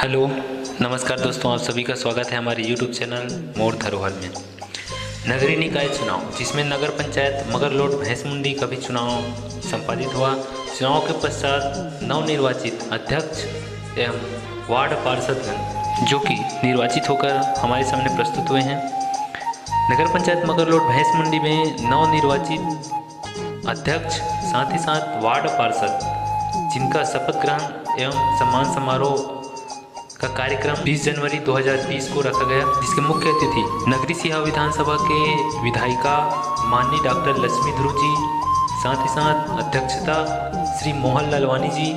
Hello नमस्कार दोस्तों, आप सभी का स्वागत है हमारे YouTube चैनल मोर धरोहर में। नगरीय निकाय चुनाव, जिसमें नगर पंचायत मगरलोड भैंसमुंडी का भी चुनाव संपादित हुआ। चुनाव के पश्चात नवनिर्वाचित अध्यक्ष एवं वार्ड पार्षदगण जो कि निर्वाचित होकर हमारे सामने प्रस्तुत हुए हैं। नगर पंचायत मगरलोड भैंसमुंडी में नवनिर्वाचित अध्यक्ष साथ ही साथ वार्ड पार्षद जिनका शपथ ग्रहण एवं सम्मान समारोह का कार्यक्रम 20 जनवरी 2020 को रखा गया, जिसके मुख्य अतिथि नगरी सिहावा विधानसभा के विधायिका माननीय डॉक्टर लक्ष्मी ध्रुव जी, साथ ही साथ अध्यक्षता श्री मोहन लालवानी जी,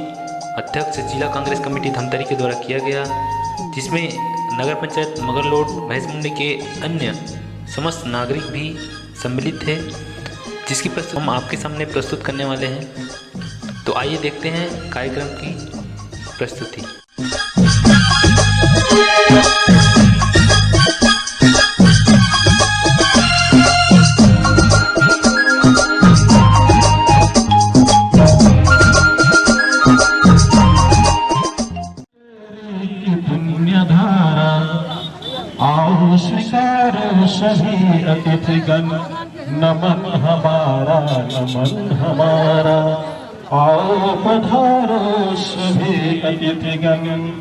अध्यक्ष जिला कांग्रेस कमेटी धमतरी के द्वारा किया गया, जिसमें नगर पंचायत मगरलोड भैंसमुंडी के अन्य समस्त नागरिक भी सम्मिलित थे, जिसकी प्रस्तुति हम आपके सामने प्रस्तुत करने वाले हैं। तो आइए देखते हैं कार्यक्रम की प्रस्तुति। पुण्यधारा आओ स्वीकार सभी अतिथिगण, नमन हमारा नमन हमारा। आओ पधारो सभी अतिथिगण।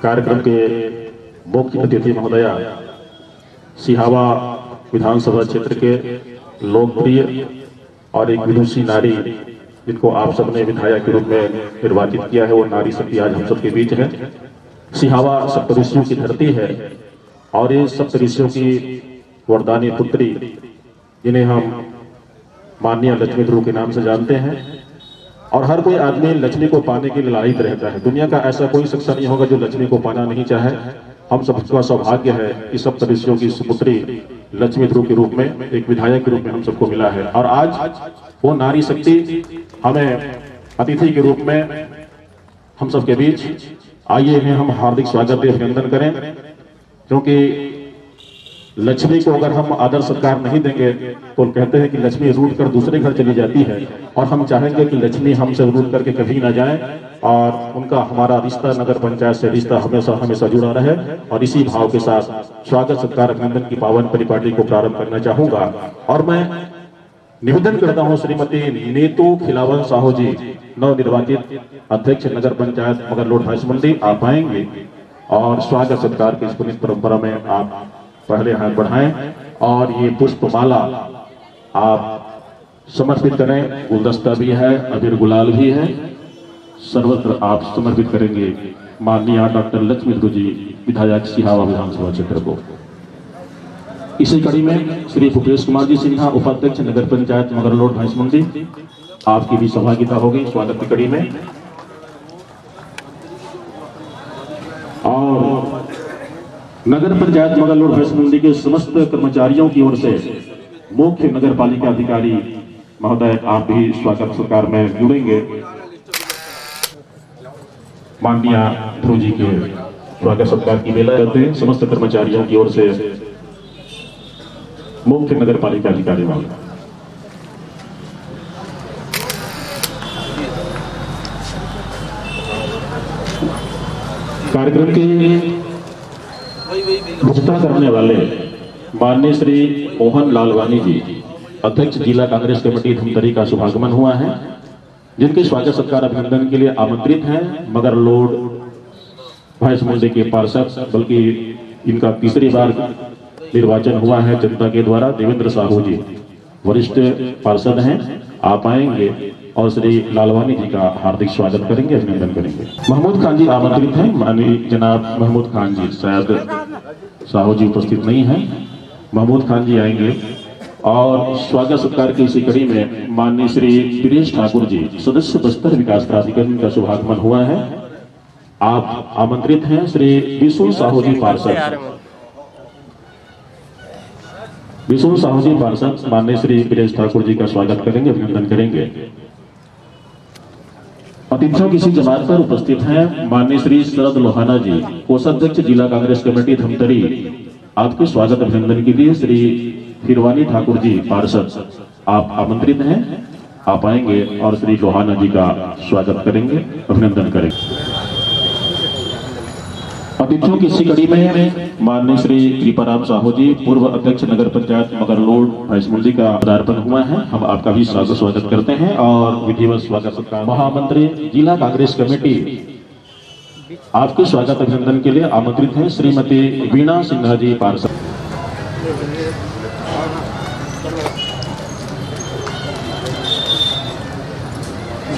कार्यक्रम के मुख्य अतिथि महोदया सिहावा विधानसभा क्षेत्र के लोकप्रिय और एक विदुषी नारी, जिनको आप सबने विधायक के रूप में निर्वाचित किया है, वो नारी शक्ति आज हम सबके बीच है। सिहावा सप्तऋषियों की धरती है और ये सप्तऋषियों की वरदानी पुत्री, जिन्हें हम माननीय लक्ष्मी ध्रुव के नाम से जानते हैं। और हर कोई आदमी लक्ष्मी को पाने के लिए लालचित रहता है। दुनिया का ऐसा कोई शख्स नहीं होगा जो लक्ष्मी को पाना नहीं चाहे। हम सबका सौभाग्य है कि सप्तऋषियों की सुपुत्री लक्ष्मी ध्रुव के रूप में, एक विधायक के रूप में हम सबको मिला है। और आज वो नारी शक्ति हमें अतिथि के रूप में हम सबके बीच आइए इन्हें हम हार्दिक स्वागत दे अभिनंदन करें, क्योंकि लक्ष्मी को अगर हम आदर सत्कार नहीं देंगे तो कहते हैं कि लक्ष्मी रूठ कर दूसरे घर चली जाती है, और हम चाहेंगे कि लक्ष्मी हमसे रूठ करके कभी ना जाए और उनका हमारा रिश्ता नगर पंचायत से रिश्ता हमेशा हमेशा जुड़ा रहे। और इसी भाव के साथ स्वागत सत्कार अभिनंदन की पावन परिपाटी को प्रारंभ करना चाहूंगा। और मैं निवेदन करता हूं श्रीमती नीतू खिलावन साहू जी, नवनिर्वाचित अध्यक्ष नगर पंचायत मगरलोड भैंस मंडी, आप आएंगे और स्वागत सत्कार की इस पुनीत परंपरा में आप पहले हाथ बढ़ाएं और ये पुष्पमाला आप समर्पित करें। गुलदस्ता भी है, अबीर गुलाल भी है, सर्वत्र आप समर्पित करेंगे माननीय डॉक्टर लक्ष्मी जी, विधायक सिहावा विधानसभा क्षेत्र को। इसी कड़ी में श्री भूपेश कुमार जी सिन्हा, उपाध्यक्ष नगर पंचायत मगरलोड भैंस मंडी, आपकी भी सहभागिता होगी स्वागत की कड़ी में। और नगर पंचायत मगरलोड भैंस मंडी के समस्त कर्मचारियों की ओर से मुख्य नगर पालिका अधिकारी महोदय, आप भी स्वागत सत्कार में जुड़ेंगे। माननीय ध्रुव जी के स्वागत सत्कार की बेला करते हैं समस्त कर्मचारियों की ओर से मुख्य नगर पालिका अधिकारी महोदय। कार्यक्रम की अध्यक्षता करने वाले माननीय श्री मोहन लालवानी जी, अध्यक्ष जिला कांग्रेस कमेटी धमतरी का शुभागमन हुआ है, जिनके स्वागत सत्कार अभिनंदन के लिए आमंत्रित हैं मगरलोड भैंस मंडी के पार्षद, बल्कि इनका तीसरी बार निर्वाचन हुआ है जनता के द्वारा, देवेंद्र साहू जी वरिष्ठ पार्षद हैं, आप आएंगे और श्री लालवानी जी का हार्दिक स्वागत करेंगे, अभिनंदन करेंगे। महमूद खान जी आमंत्रित हैं, माननीय जनाब महमूद खान जी, शायद साहू जी उपस्थित नहीं हैं, महमूद खान जी आएंगे और स्वागत सत्कार की इसी कड़ी में माननीय श्री वीरेश ठाकुर जी, सदस्य बस्तर विकास प्राधिकरण का शुभागमन हुआ है, आप आमंत्रित हैं। श्री विशुल साहू जी पार्षद, विशुल साहू जी पार्षद माननीय श्री वीरेश ठाकुर जी का स्वागत करेंगे, अभिनंदन करेंगे। अतिथियों की इसी जमात पर उपस्थित हैं माननीय श्री शरद लोहाना जी, कोषाध्यक्ष जिला कांग्रेस कमेटी धमतरी, आपके स्वागत अभिनंदन के लिए श्री हिरवानी ठाकुर जी पार्षद, आप आमंत्रित हैं, आप आएंगे और श्री लोहाना जी का स्वागत करेंगे, अभिनंदन करेंगे। अतिथियों की इसी कड़ी में माननीय श्री कृपाराम साहू जी, पूर्व अध्यक्ष नगर पंचायत मगरलोड भैंस मंडी का पदार्पण हुआ है, हम आपका भी स्वागत करते हैं और विधिवत स्वागत सत्कार। महामंत्री जिला कांग्रेस कमेटी, आपके स्वागत अभिनंदन के लिए आमंत्रित हैं श्रीमती वीणा सिन्हा जी पार्षद।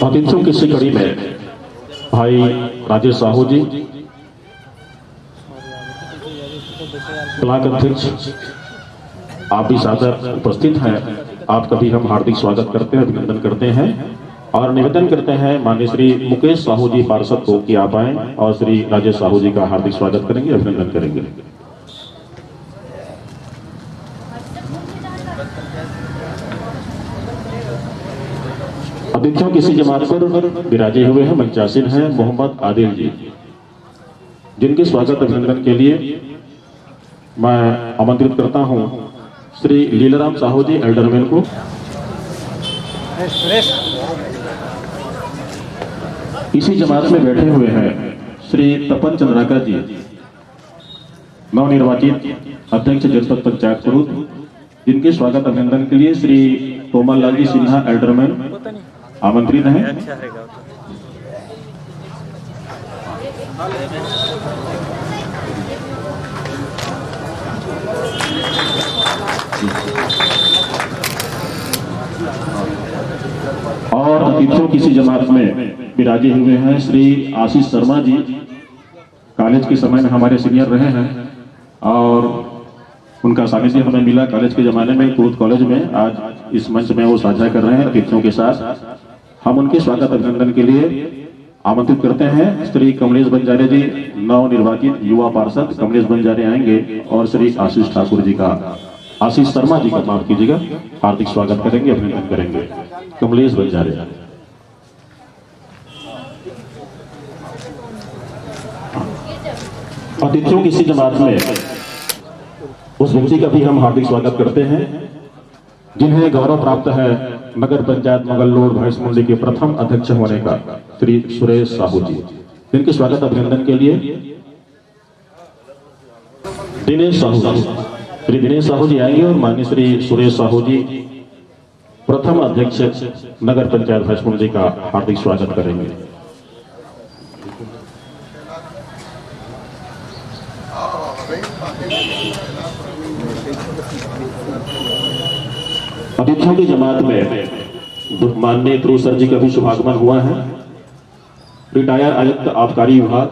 अतिथियों की इसी कड़ी में भाई राजेश साहू जी, ब्लॉक अध्यक्ष, आप भी सादर उपस्थित हैं, आपका भी हम हार्दिक स्वागत करते हैं, अभिनंदन करते हैं और निवेदन करते हैं माननीय श्री मुकेश साहू जी पार्षद को कि आप आएं और श्री राजेश साहू जी का हार्दिक स्वागत करेंगे, अभिनंदन करेंगे। अतिथियों की इसी जमात पर विराजे हुए हैं मंचासीन हैं मोहम्मद आदिल जी, जिनके स्वागत अभिनंदन के लिए मैं आमंत्रित करता हूं श्री लीलाराम साहू जी एल्डरमैन को। इसी जमात में बैठे हुए हैं श्री तपन चंद्राकर जी, नवनिर्वाचित अध्यक्ष जनपद पंचायत कुरुद, जिनके स्वागत अभिनंदन के लिए श्री तोमरलाल जी सिन्हा एल्डरमैन आमंत्रित हैं। और अतिथियों की इसी जमात में विराजे हुए हैं श्री आशीष शर्मा जी, कॉलेज के समय में हमारे सीनियर रहे हैं और उनका सानिध्य हमें मिला कॉलेज के जमाने में, कुरुद कॉलेज में। आज इस मंच में वो साझा कर रहे हैं अतिथियों के साथ। हम उनके स्वागत अभिनंदन के लिए आमंत्रित करते हैं श्री कमलेश बंजारे जी, नवनिर्वाचित युवा पार्षद कमलेश बंजारे आएंगे और श्री आशीष ठाकुर जी का, आशीष शर्मा जी का माफ कीजिएगा, हार्दिक स्वागत करेंगे, अभिनंदन करेंगे। कमलेश बंजारे। अतिथियों की इसी जमात में उस व्यक्ति का भी हम हार्दिक स्वागत करते हैं जिन्हें गौरव प्राप्त है नगर पंचायत मगरलोड भैंस मंडी के प्रथम अध्यक्ष होने का, श्री सुरेश साहू जी, जिनके स्वागत अभिनंदन के लिए दिनेश साहू जी, श्री दिनेश साहू जी आएंगे और माननीय श्री सुरेश साहू जी प्रथम अध्यक्ष नगर पंचायत भैंसमुंडी का हार्दिक स्वागत करेंगे। अतिथियों की जमात में माननीय ध्रुव सर जी का भी शुभागमन हुआ है, रिटायर आयुक्त आबकारी विभाग,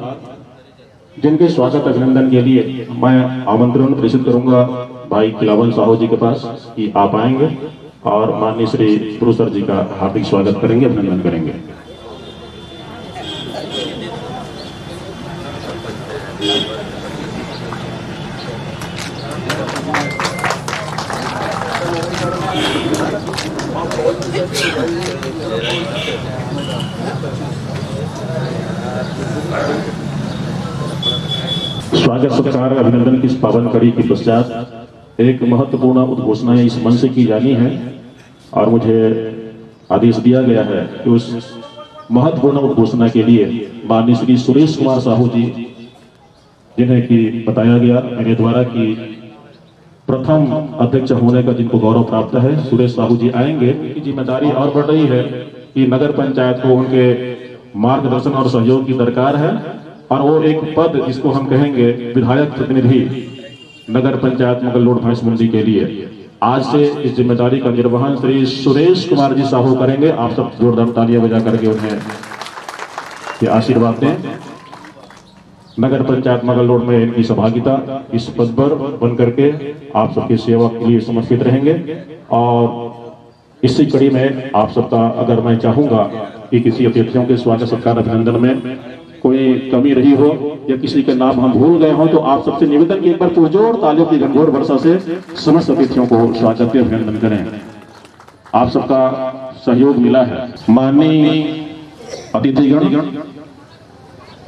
जिनके स्वागत अभिनंदन के लिए मैं आमंत्रण प्रेषित करूंगा भाई खिलावन साहू जी के पास कि आप आएंगे और माननीय श्री ध्रुव सर जी का हार्दिक स्वागत करेंगे, अभिनंदन करेंगे। स्वागत सत्कार अभिनंदन की इस पावन कड़ी के पश्चात एक महत्वपूर्ण उद्घोषणा इस मंच से की जानी है और मुझे आदेश दिया गया है कि उस महत्वपूर्ण उद्घोषणा के लिए माननीय श्री सुरेश कुमार साहू जी, जिन्हें कि बताया गया मेरे द्वारा कि प्रथम अध्यक्ष होने का जिनको गौरव प्राप्त है, सुरेश साहू जी आएंगे। उनकी जिम्मेदारी और बढ़ रही है कि नगर पंचायत को उनके मार्गदर्शन और सहयोग की दरकार है और वो एक पद जिसको हम कहेंगे विधायक प्रतिनिधि नगर पंचायत मगरलोड भैंसमुंडी के लिए आज से इस जिम्मेदारी का निर्वहन श्री सुरेश कुमार जी साहू करेंगे। आप सब जोरदार तालियां बजा करके उन्हें ये आशीर्वाद दें। नगर पंचायत मगरलोड में इनकी सहभागिता इस पद पर बन करके आप सबकी सेवा के लिए समर्पित रहेंगे और इसी कड़ी में आप सबका अगर मैं चाहूंगा कि किसी अतिथियों के स्वागत सत्कार अभिनंदन में कोई कमी रही हो या किसी के नाम हम भूल गए हो तो आप सबसे निवेदन की एक बार पुरजोर तालियों की घनघोर वर्षा से समस्त अतिथियों को स्वागत के अभिनंदन करें। आप सबका सहयोग मिला है। माननीय अतिथिगण,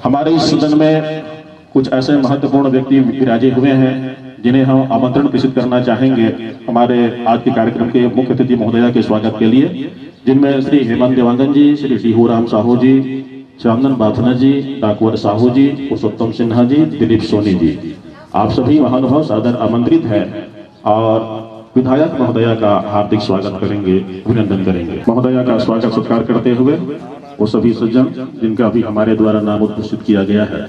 हमारे इस सदन में कुछ ऐसे महत्वपूर्ण व्यक्ति विराजे हुए हैं जिन्हें हम आमंत्रण प्रेषित करना चाहेंगे हमारे आज के कार्यक्रम के मुख्य अतिथि महोदया के स्वागत के लिए, जिनमें श्री हेमंत देवांगन जी, श्री टीहूराम साहू जी, चंदन बाथना जी, डाकवर साहू जी, पुरुषोत्तम सिन्हा जी, दिलीप सोनी जी, आप सभी महानुभाव सादर आमंत्रित है और विधायक महोदया का हार्दिक स्वागत करेंगे, अभिनंदन करेंगे। महोदया का स्वागत सत्कार करते हुए वो सभी सज्जन जिनका अभी हमारे द्वारा नाम घोषित किया गया है।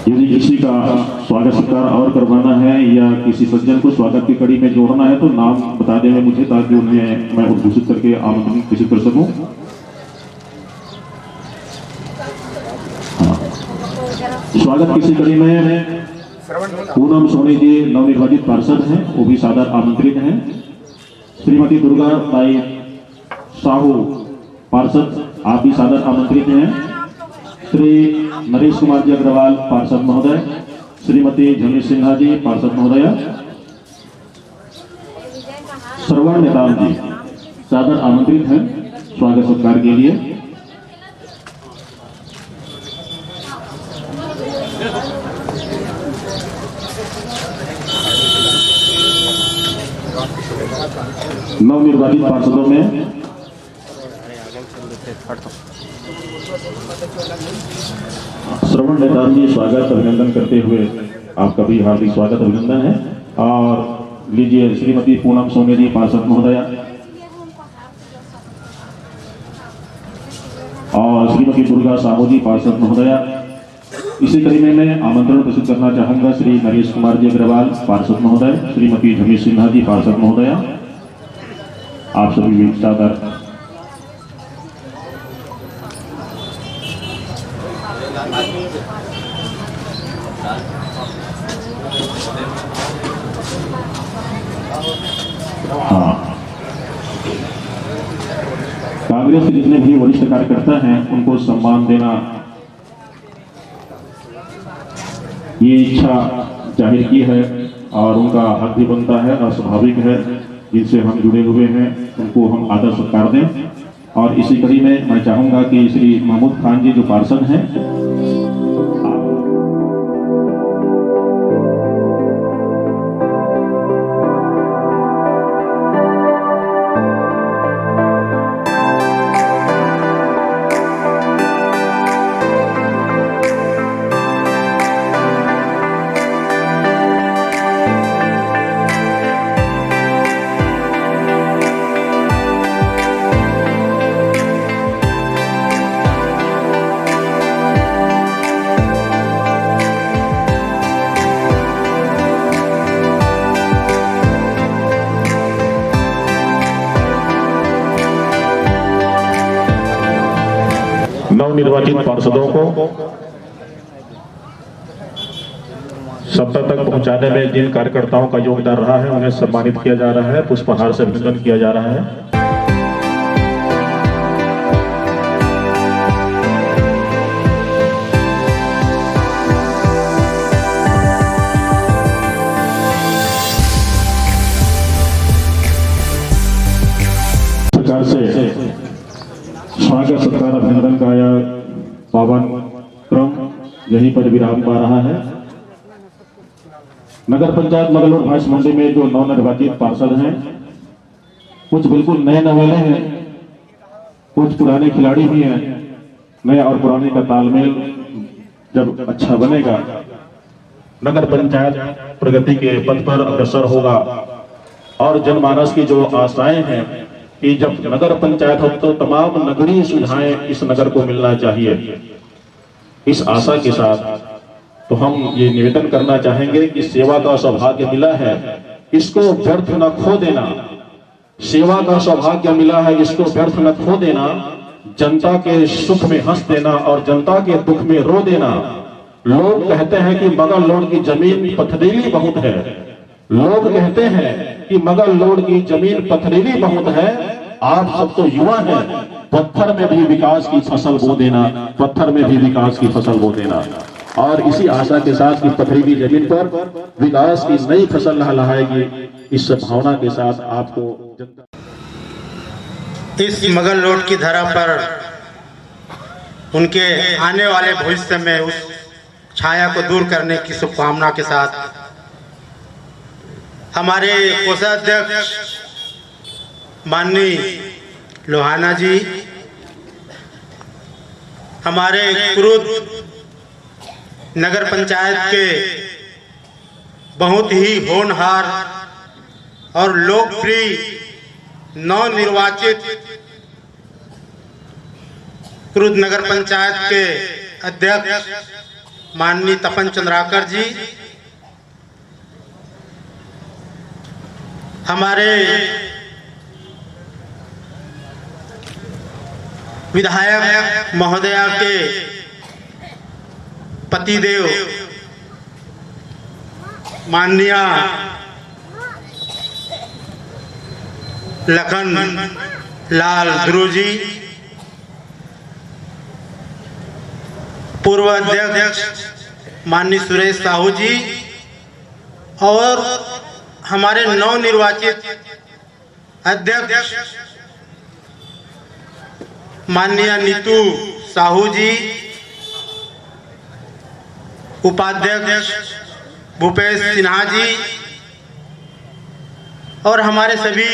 यदि किसी का स्वागत सत्कार और करवाना है या किसी सज्जन को स्वागत की कड़ी में जोड़ना है तो नाम बता देंगे मुझे, ताकि उन्हें मैं उद्घोषित करके आमंत्रण प्रेषित कर सकूं। स्वागत किसी कड़ी में पूनम सोनी जी नवनिर्वाचित पार्षद हैं, वो भी सादर आमंत्रित हैं। श्रीमती दुर्गा बाई साहू पार्षद, आप भी सादर आमंत्रित हैं। श्री नरेश कुमार जी अग्रवाल पार्षद महोदय, श्रीमती झमी सिन्हा जी पार्षद महोदया, श्रवण नेताम जी सादर आमंत्रित हैं स्वागत सत्कार के लिए। नवनिर्वाचित पार्षदों में श्रवण नेताम जी स्वागत अभिनंदन करते हुए आपका भी हार्दिक स्वागत अभिनंदन है। और लीजिए श्रीमती पूनम सोनी जी पार्षद महोदया और श्रीमती दुर्गा साहू जी पार्षद महोदया। इसी कड़ी में मैं आमंत्रण प्रेषित करना चाहूंगा श्री नरेश कुमार जी अग्रवाल पार्षद महोदय, श्रीमती झमी सिन्हा जी पार्षद महोदया, आप सभी विस्तार। कांग्रेस के जितने भी वरिष्ठ कार्यकर्ता हैं उनको सम्मान देना, ये इच्छा जाहिर की है और उनका हक भी बनता है और स्वाभाविक है, जिनसे हम जुड़े हुए हैं उनको हम आदर सत्कार दें। और इसी कड़ी में मैं चाहूंगा कि श्री महमूद खान जी जो पार्षद हैं, नवनिर्वाचित पार्षदों को सत्ता तक पहुंचाने में जिन कार्यकर्ताओं का योगदान रहा है उन्हें सम्मानित किया जा रहा है, पुष्पहार से अभिनंदन किया जा रहा है। सरकार से स्वागत सत्कार अभिनंदन का यह पावन क्रम यहीं पर विराम पा रहा है। नगर पंचायत मगरलोड भैंस मंडी में जो नवनिर्वाचित पार्षद हैं, कुछ बिल्कुल नए नवेले हैं, कुछ पुराने खिलाड़ी भी हैं। नए और पुराने का तालमेल जब अच्छा बनेगा, नगर पंचायत प्रगति के पथ पर अग्रसर होगा। और जनमानस की जो आशाएं हैं कि जब नगर पंचायत हो तो तमाम नगरीय सुविधाएं इस नगर को मिलना चाहिए, इस आशा के साथ तो हम ये निवेदन करना चाहेंगे कि सेवा का सौभाग्य मिला है, इसको व्यर्थ न खो देना। सेवा का सौभाग्य मिला है, इसको व्यर्थ न खो देना। जनता के सुख में हंस देना और जनता के दुख में रो देना। लोग कहते हैं कि मगरलोड की जमीन पथरीली बहुत है। लोग कहते हैं कि मगरलोड की जमीन पथरीली बहुत है। आप सब तो युवा हैं, पत्थर में भी विकास की फसल बो देना, पत्थर में भी विकास की फसल बो देना। और इसी आशा के साथ कि पथरीली जमीन पर विकास की नई फसल लहलहाएगी, इस भावना के साथ आपको इस मगरलोड की धरा पर उनके आने वाले भविष्य में उस छाया को दूर करने की शुभकामना के साथ हमारे कोषाध्यक्ष माननीय लोहाना जी, हमारे कुरुद नगर पंचायत के बहुत ही होनहार और लोकप्रिय नवनिर्वाचित कुरुद नगर पंचायत के अध्यक्ष माननीय तपन चंद्राकर जी, हमारे विधायक महोदया के पतिदेव माननीय लखन लाल ध्रुव जी, पूर्व अध्यक्ष माननीय सुरेश साहू जी और हमारे नवनिर्वाचित अध्यक्ष माननीय नीतू साहू जी, उपाध्यक्ष भूपेश सिन्हा जी और हमारे सभी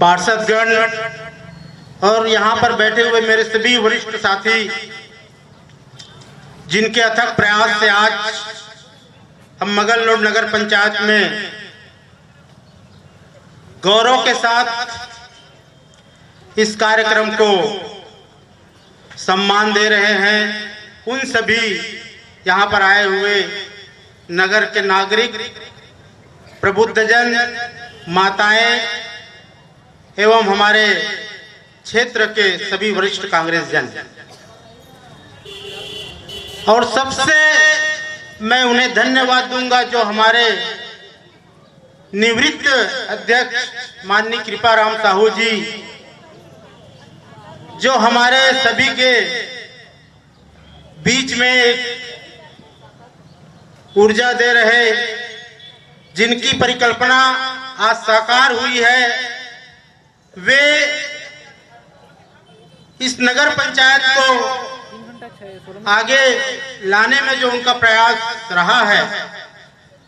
पार्षदगण और यहाँ पर बैठे हुए मेरे सभी वरिष्ठ साथी, जिनके अथक प्रयास से आज हम मगरलोड नगर पंचायत में गौरव के साथ इस कार्यक्रम को सम्मान दे रहे हैं। उन सभी यहाँ पर आए हुए नगर के नागरिक, प्रबुद्धजन, माताएं एवं हमारे क्षेत्र के सभी वरिष्ठ कांग्रेस जन, और सबसे मैं उन्हें धन्यवाद दूंगा जो हमारे निवृत्त अध्यक्ष माननीय कृपाराम साहू जी, जो हमारे सभी के बीच में एक ऊर्जा दे रहे, जिनकी परिकल्पना आज साकार हुई है। वे इस नगर पंचायत को आगे लाने में जो उनका प्रयास रहा है,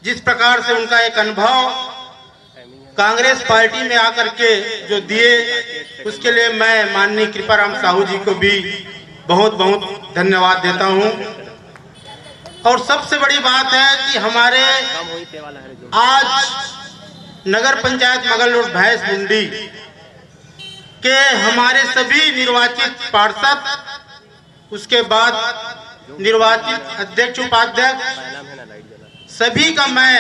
जिस प्रकार से उनका एक अनुभव कांग्रेस पार्टी में आकर के जो दिए, उसके लिए मैं माननीय कृपाराम साहू जी को भी बहुत बहुत धन्यवाद देता हूं। और सबसे बड़ी बात है कि हमारे आज नगर पंचायत मगरलोड भैंस मुंडी के हमारे सभी निर्वाचित पार्षद, उसके बाद निर्वाचित अध्यक्ष उपाध्यक्ष, सभी का मैं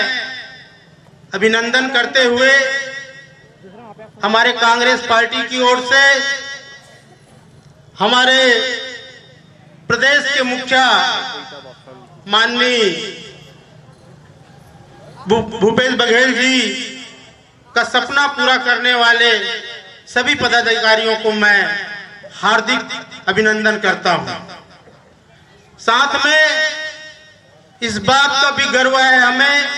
अभिनंदन करते हुए हमारे कांग्रेस पार्टी की ओर से हमारे प्रदेश के मुखिया माननीय भूपेश बघेल जी का सपना पूरा करने वाले सभी पदाधिकारियों को मैं हार्दिक अभिनंदन करता हूं। साथ में इस बात का भी गर्व है हमें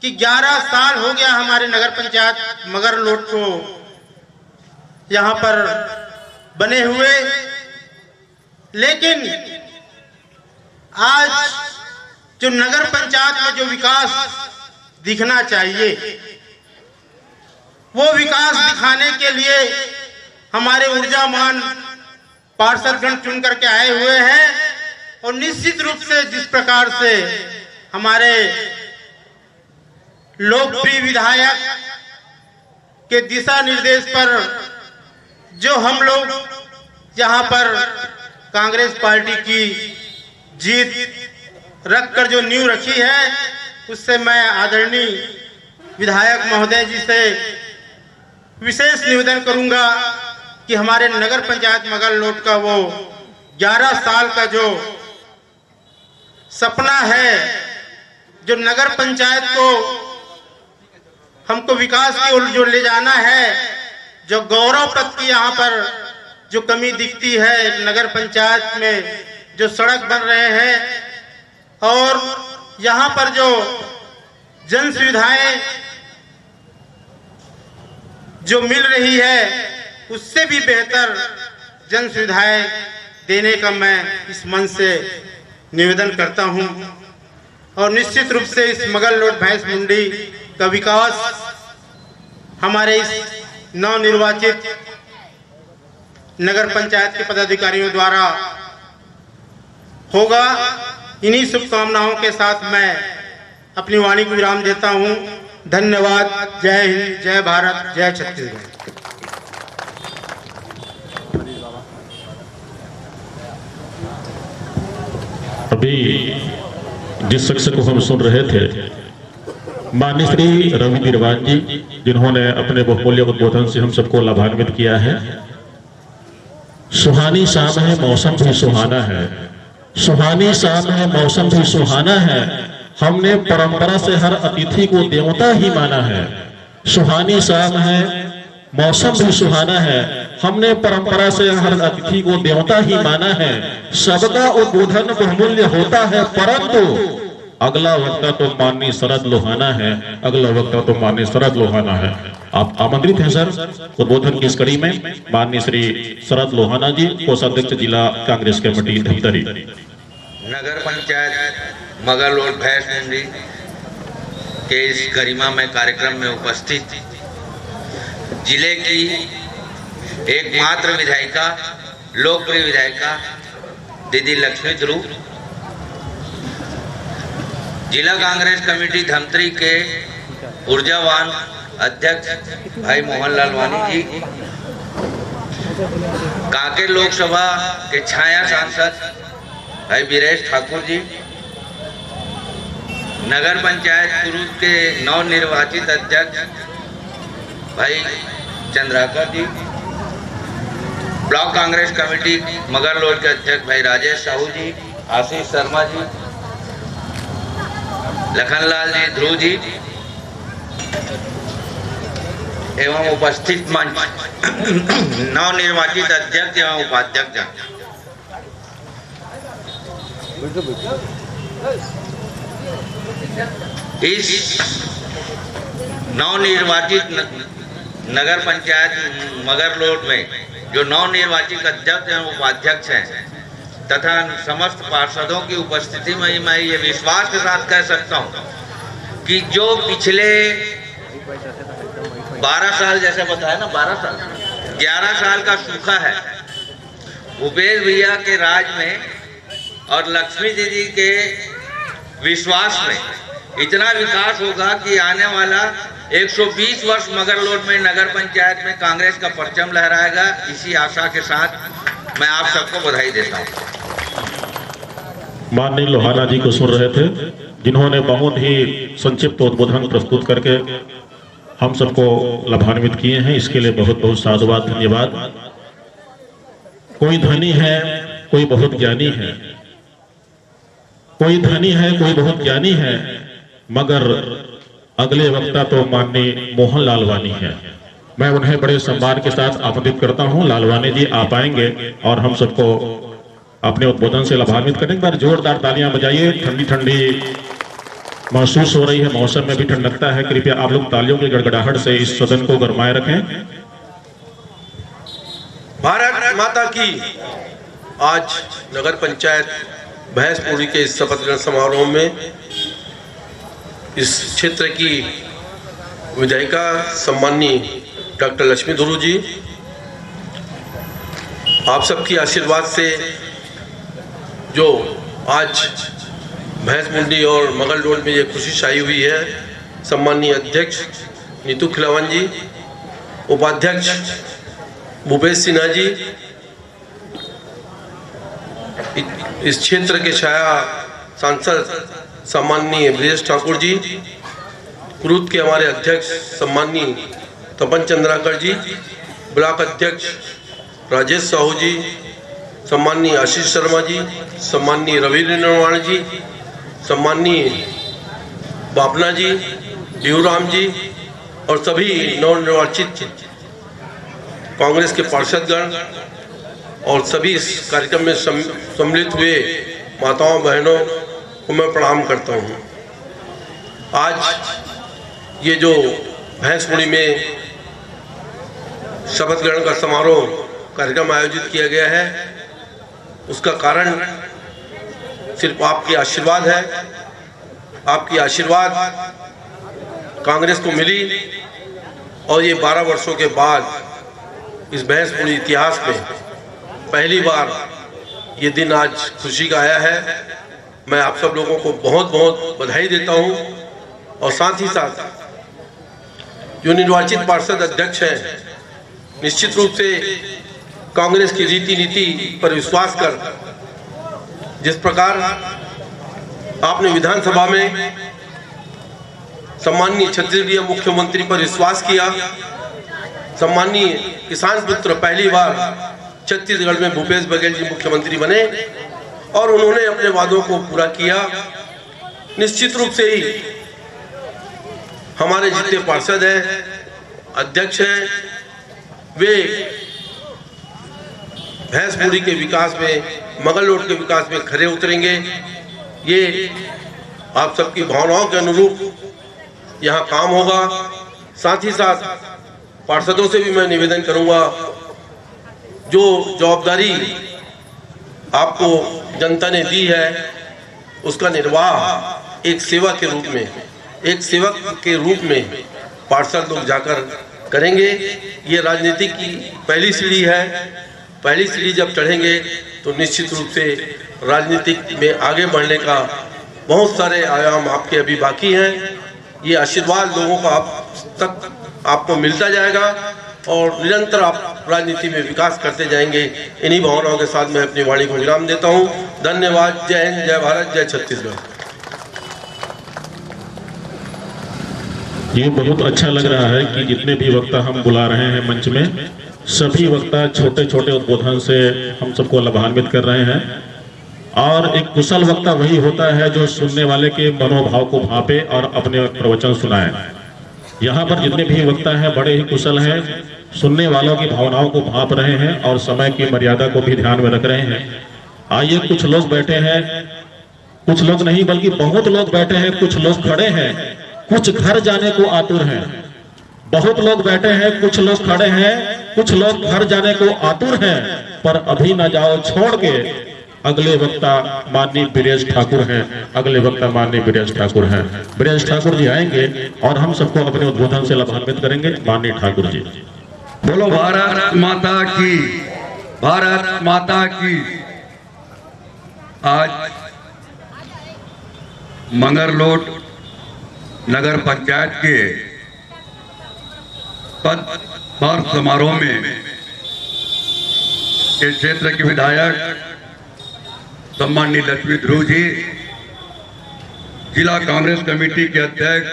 कि 11 साल हो गया हमारे नगर पंचायत मगरलोड को यहाँ पर बने हुए, लेकिन आज जो नगर पंचायत में जो विकास दिखना चाहिए वो विकास दिखाने के लिए हमारे ऊर्जावान पार्षदगण चुन करके आए हुए हैं। और निश्चित रूप से जिस प्रकार से हमारे लोकप्रिय विधायक के दिशा निर्देश पर जो हम लोग यहाँ पर कांग्रेस पार्टी की जीत रखकर जो नींव रखी है, उससे मैं आदरणीय विधायक महोदय जी से विशेष निवेदन करूंगा कि हमारे नगर पंचायत मगरलोड का वो 11 साल का जो सपना है, जो नगर पंचायत को हमको विकास की ओर जो ले जाना है, जो गौरव पद की यहाँ पर जो कमी दिखती है नगर पंचायत में, जो सड़क बन रहे हैं और यहाँ पर जो जन सुविधाएं जो मिल रही है उससे भी बेहतर जन सुविधाएं देने का मैं इस मंच से निवेदन करता हूं। और निश्चित रूप से इस मगरलोड भैंस मुंडी का विकास हमारे इस नवनिर्वाचित नगर पंचायत के पदाधिकारियों द्वारा होगा। इन्हीं शुभकामनाओं के साथ मैं अपनी वाणी को विराम देता हूं। धन्यवाद। जय हिंद, जय भारत, जय छत्तीसगढ़। अभी जिस शख्स को हम सुन रहे थे, माननीय श्री रवि निर्वाण जी, जिन्होंने अपने बहुमूल्य उद्बोधन से हम सबको लाभान्वित किया है। सुहानी शाम है, मौसम भी सुहाना है। सुहानी शाम है, मौसम भी सुहाना है। हमने परंपरा से हर अतिथि को देवता ही माना है। सुहानी शाम है, मौसम भी सुहाना है। हमने परंपरा से हर अतिथि को देवता ही माना है। सबका उद्बोधन बहुमूल्य होता है, परंतु अगला वक्ता तो माननीय शरद लोहाना है। अगला वक्ता तो माननीय शरद लोहाना है। आप आमंत्रित हैं सर उद्बोधन की इस कड़ी में। माननीय श्री शरद लोहाना जी, कोषाध्यक्ष जिला कांग्रेस कमेटी धमतरी। नगर पंचायत मगरलोड भैंस मुंडी के इस गरिमामय कार्यक्रम में उपस्थित जिले की एकमात्र विधायिका, लोकप्रिय विधायिका दीदी लक्ष्मी ध्रुव, जिला कांग्रेस कमेटी धमतरी के ऊर्जावान अध्यक्ष भाई मोहन लाल वानी जी, कांकेर लोकसभा के छाया सांसद भाई वीरेश ठाकुर जी, नगर पंचायत कुरूद के नवनिर्वाचित अध्यक्ष भाई चंद्राकर जी, ब्लॉक कांग्रेस कमेटी मगरलोड के अध्यक्ष भाई राजेश साहू जी, आशीष शर्मा जी, लखनलाल जी, ध्रुव जी एवं उपस्थित मंच नवनिर्वाचित अध्यक्ष एवं उपाध्यक्ष। इस नवनिर्वाचित नगर पंचायत मगरलोड में जो नवनिर्वाचित अध्यक्ष एवं उपाध्यक्ष हैं तथा समस्त पार्षदों की उपस्थिति में मैं ये विश्वास के साथ कह सकता हूं कि जो पिछले 12 साल, जैसे बताया ना 12 साल, 11 साल का सूखा है, भूपेश भैया के राज में और लक्ष्मी दीदी के विश्वास में इतना विकास होगा कि आने वाला 120 वर्ष मगरलोड में नगर पंचायत में कांग्रेस का परचम लहराएगा। इसी आशा के साथ मैं आप सबको बधाई देता हूँ। माननीय लोहाना जी को सुन रहे थे, जिन्होंने बहुत ही संक्षिप्त उद्बोधन प्रस्तुत करके हम सबको लाभान्वित किए हैं। इसके लिए बहुत बहुत साधुवाद, धन्यवाद। कोई धनी है, कोई बहुत ज्ञानी है, कोई धनी है, कोई बहुत ज्ञानी है, मगर अगले वक्ता तो माननीय मोहन लालवानी है। मैं उन्हें बड़े सम्मान के साथ आमंत्रित करता हूं। लालवानी जी आप आएंगे और हम सबको अपने उद्बोधन से लाभान्वित करेंगे। एक बार जोरदार तालियां बजाइए। ठंडी ठंडी महसूस हो रही है, मौसम में भी ठंड लगता है। कृपया आप लोग तालियों की गड़गड़ाहट से इस सदन को गरमाए रखें। भारत माता की। आज नगर पंचायत भैंसपुरी के इस शपथ ग्रहण समारोह में इस क्षेत्र की विधायिका सम्माननीय डॉक्टर लक्ष्मी धुरू जी, आप सबकी आशीर्वाद से जो आज भैंसमुंडी और मगल रोड में ये खुशी छाई हुई है, सम्माननीय अध्यक्ष नीतू खिलावन जी, उपाध्यक्ष भूपेश सिन्हा जी, इस क्षेत्र के छाया सांसद सम्माननीय ब्रजेश ठाकुर जी, क्रूद के हमारे अध्यक्ष सम्माननीय तपन चंद्राकर जी, ब्लॉक अध्यक्ष राजेश साहू जी, सम्माननीय आशीष शर्मा जी, सम्माननीय रविंद्र निर्वाण जी, सम्माननीय बापना जी, डिहूराम जी और सभी नवनिर्वाचित कांग्रेस के पार्षदगण और सभी इस कार्यक्रम में सम्मिलित हुए माताओं बहनों को मैं प्रणाम करता हूं। आज ये जो भैंसमुड़ी में शपथ ग्रहण का समारोह कार्यक्रम आयोजित किया गया है, उसका कारण सिर्फ आपकी आशीर्वाद है। आपकी आशीर्वाद कांग्रेस को मिली और ये 12 वर्षों के बाद इस भैंसमुड़ी इतिहास में पहली बार ये दिन आज खुशी का आया है। मैं आप सब लोगों को बहुत बहुत बधाई देता हूं और साथ ही साथ जो निर्वाचित पार्षद अध्यक्ष हैं, निश्चित रूप से कांग्रेस की रीति नीति पर विश्वास कर जिस प्रकार आपने विधानसभा में सम्माननीय छत्तीसगढ़ मुख्यमंत्री पर विश्वास किया, सम्माननीय किसान पुत्र पहली बार छत्तीसगढ़ में भूपेश बघेल जी मुख्यमंत्री बने और उन्होंने अपने वादों को पूरा किया। निश्चित रूप से ही हमारे जितने पार्षद हैं, अध्यक्ष हैं, वे भैंसमुड़ी के विकास में, मगल रोड के विकास में खरे उतरेंगे। ये आप सबकी भावनाओं के अनुरूप यहाँ काम होगा। साथ ही साथ पार्षदों से भी मैं निवेदन करूंगा, जो जवाबदारी आपको जनता ने दी है उसका निर्वाह एक सेवा के रूप में, एक सेवक के रूप में पार्षद लोग जाकर करेंगे। ये राजनीति की पहली सीढ़ी है। पहली सीढ़ी जब चढ़ेंगे तो निश्चित रूप से राजनीति में आगे बढ़ने का बहुत सारे आयाम आपके अभी बाकी हैं। ये आशीर्वाद लोगों का आप तक आपको मिलता जाएगा और निरंतर आप राजनीति में विकास करते जाएंगे। इन्हीं भावनाओं के साथ मैं अपनी वाणी को विराम देता हूं। धन्यवाद। जय हिंद, जय भारत, जय छत्तीसगढ़। ये बहुत अच्छा लग रहा है कि जितने भी वक्ता हम बुला रहे हैं मंच में, सभी वक्ता छोटे छोटे उद्बोधन से हम सबको लाभान्वित कर रहे हैं। और एक कुशल वक्ता वही होता है जो सुनने वाले के मनोभाव को भापे और अपने प्रवचन सुनाए। यहाँ पर जितने भी वक्ता हैं बड़े ही कुशल हैं, सुनने वालों की भावनाओं को भाप रहे हैं और समय की मर्यादा को भी ध्यान में रख रहे हैं। आइए, कुछ लोग बैठे हैं, कुछ लोग नहीं बल्कि बहुत लोग बैठे हैं, कुछ लोग खड़े हैं, कुछ घर जाने को आतुर हैं। बहुत लोग बैठे हैं, कुछ लोग खड़े हैं, कुछ लोग घर जाने को आतुर हैं, पर अभी ना जाओ छोड़ के। अगले वक्ता माननीय ब्रजेश ठाकुर हैं। अगले वक्ता माननीय ब्रजेश ठाकुर हैं। ब्रजेश ठाकुर जी आएंगे और हम सबको अपने उद्बोधन से लाभान्वित करेंगे। माननीय ठाकुर जी। बोलो भारत माता की, भारत माता की। आज मंगरलोट नगर पंचायत के पद समारोह में इस क्षेत्र के विधायक सम्माननीय लक्ष्मी धुरू जी, जिला कांग्रेस कमेटी के अध्यक्ष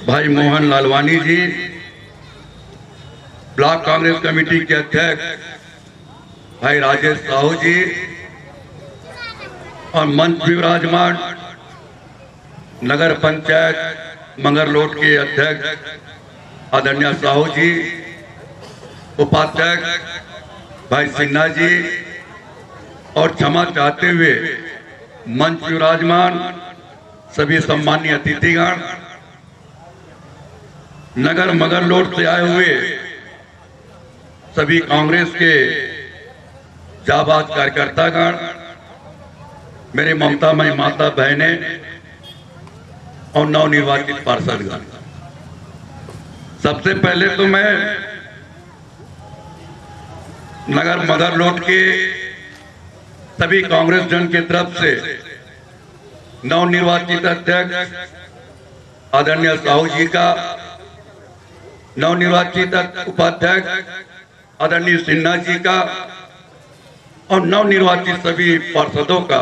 भाई मोहन लालवानी जी, ब्लॉक कांग्रेस कमेटी के अध्यक्ष भाई राजेश साहू जी और मंच विराजमान नगर पंचायत मंगरलोट के अध्यक्ष आदरणीय साहू जी, उपाध्यक्ष भाई सिन्हा जी और क्षमा चाहते हुए मंच विराजमान सभी सम्मानीय अतिथिगण, नगर मंगरलोट से आए हुए सभी कांग्रेस के जाबाज कार्यकर्तागण, मेरे ममतामयी माता बहनें और नवनिर्वाचित पार्षदगण, सबसे पहले तो मैं नगर मंगरलोट के सभी कांग्रेस जन की तरफ से नवनिर्वाचित अध्यक्ष आदरणीय साहू जी का, नवनिर्वाचित उपाध्यक्ष आदरणीय सिन्हा जी का और नवनिर्वाचित सभी पार्षदों का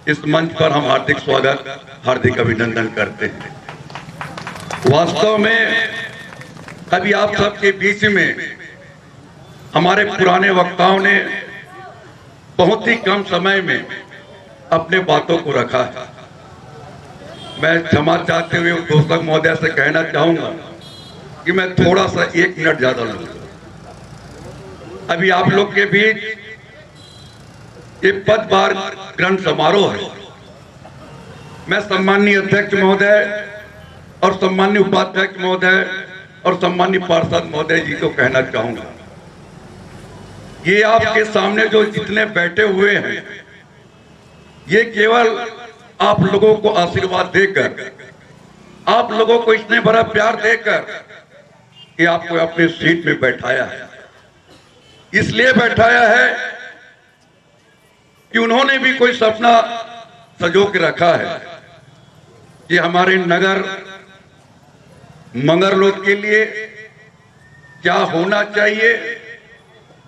इस मंच पर हम हार्दिक स्वागत, हार्दिक अभिनंदन करते हैं। वास्तव में अभी आप सबके बीच में हमारे पुराने वक्ताओं ने बहुत ही कम समय में अपने बातों को रखा है। मैं क्षमा चाहते हुए दोस्तक महोदय से कहना चाहूंगा कि मैं थोड़ा सा 1 मिनट ज्यादा लूंगा। अभी आप लोग के बीच ये पदभार ग्रहण समारोह है। मैं सम्माननीय अध्यक्ष महोदय और सम्माननीय उपाध्यक्ष महोदय और सम्माननीय पार्षद महोदय जी को कहना चाहूंगा, ये आपके सामने जो जितने बैठे हुए हैं, ये केवल आप लोगों को आशीर्वाद देकर, आप लोगों को इतने बड़ा प्यार देकर कि आपको अपने सीट में बैठाया है। इसलिए बैठाया है कि उन्होंने भी कोई सपना सजो के रखा है कि हमारे नगर मंगरलोट के लिए क्या होना चाहिए,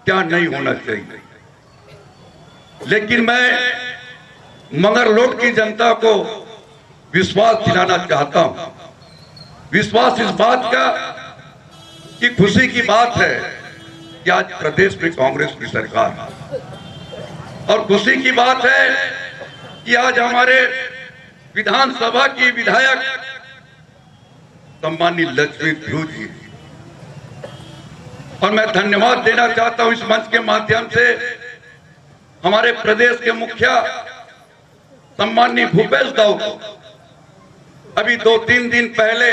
क्या नहीं होना चाहिए। लेकिन मैं मंगरलोट की जनता को विश्वास दिलाना चाहता हूं। विश्वास इस बात का कि खुशी की बात है कि आज प्रदेश में कांग्रेस की सरकार है, और खुशी की बात है कि आज हमारे विधानसभा की विधायक सम्मानित लक्ष्मी ध्रुव जी, और मैं धन्यवाद देना चाहता हूं इस मंच के माध्यम से हमारे प्रदेश के मुखिया सम्माननीय भूपेश दाऊ को। अभी 2-3 दिन पहले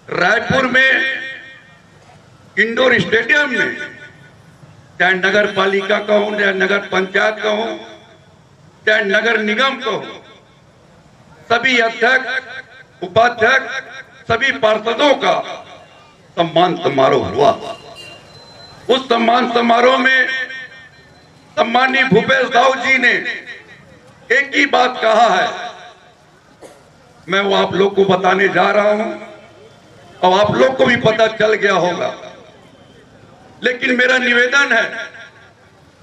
रायपुर में इंडोर स्टेडियम में, चाहे नगर पालिका का हो, चाहे नगर पंचायत का हो, चाहे नगर निगम का हो, सभी अध्यक्ष उपाध्यक्ष सभी पार्षदों का सम्मान समारोह हुआ। उस सम्मान समारोह में सम्माननीय भूपेश दाऊ जी ने एक ही बात कहा है, मैं वो आप लोग को बताने जा रहा हूं और आप लोग को भी पता चल गया होगा। लेकिन मेरा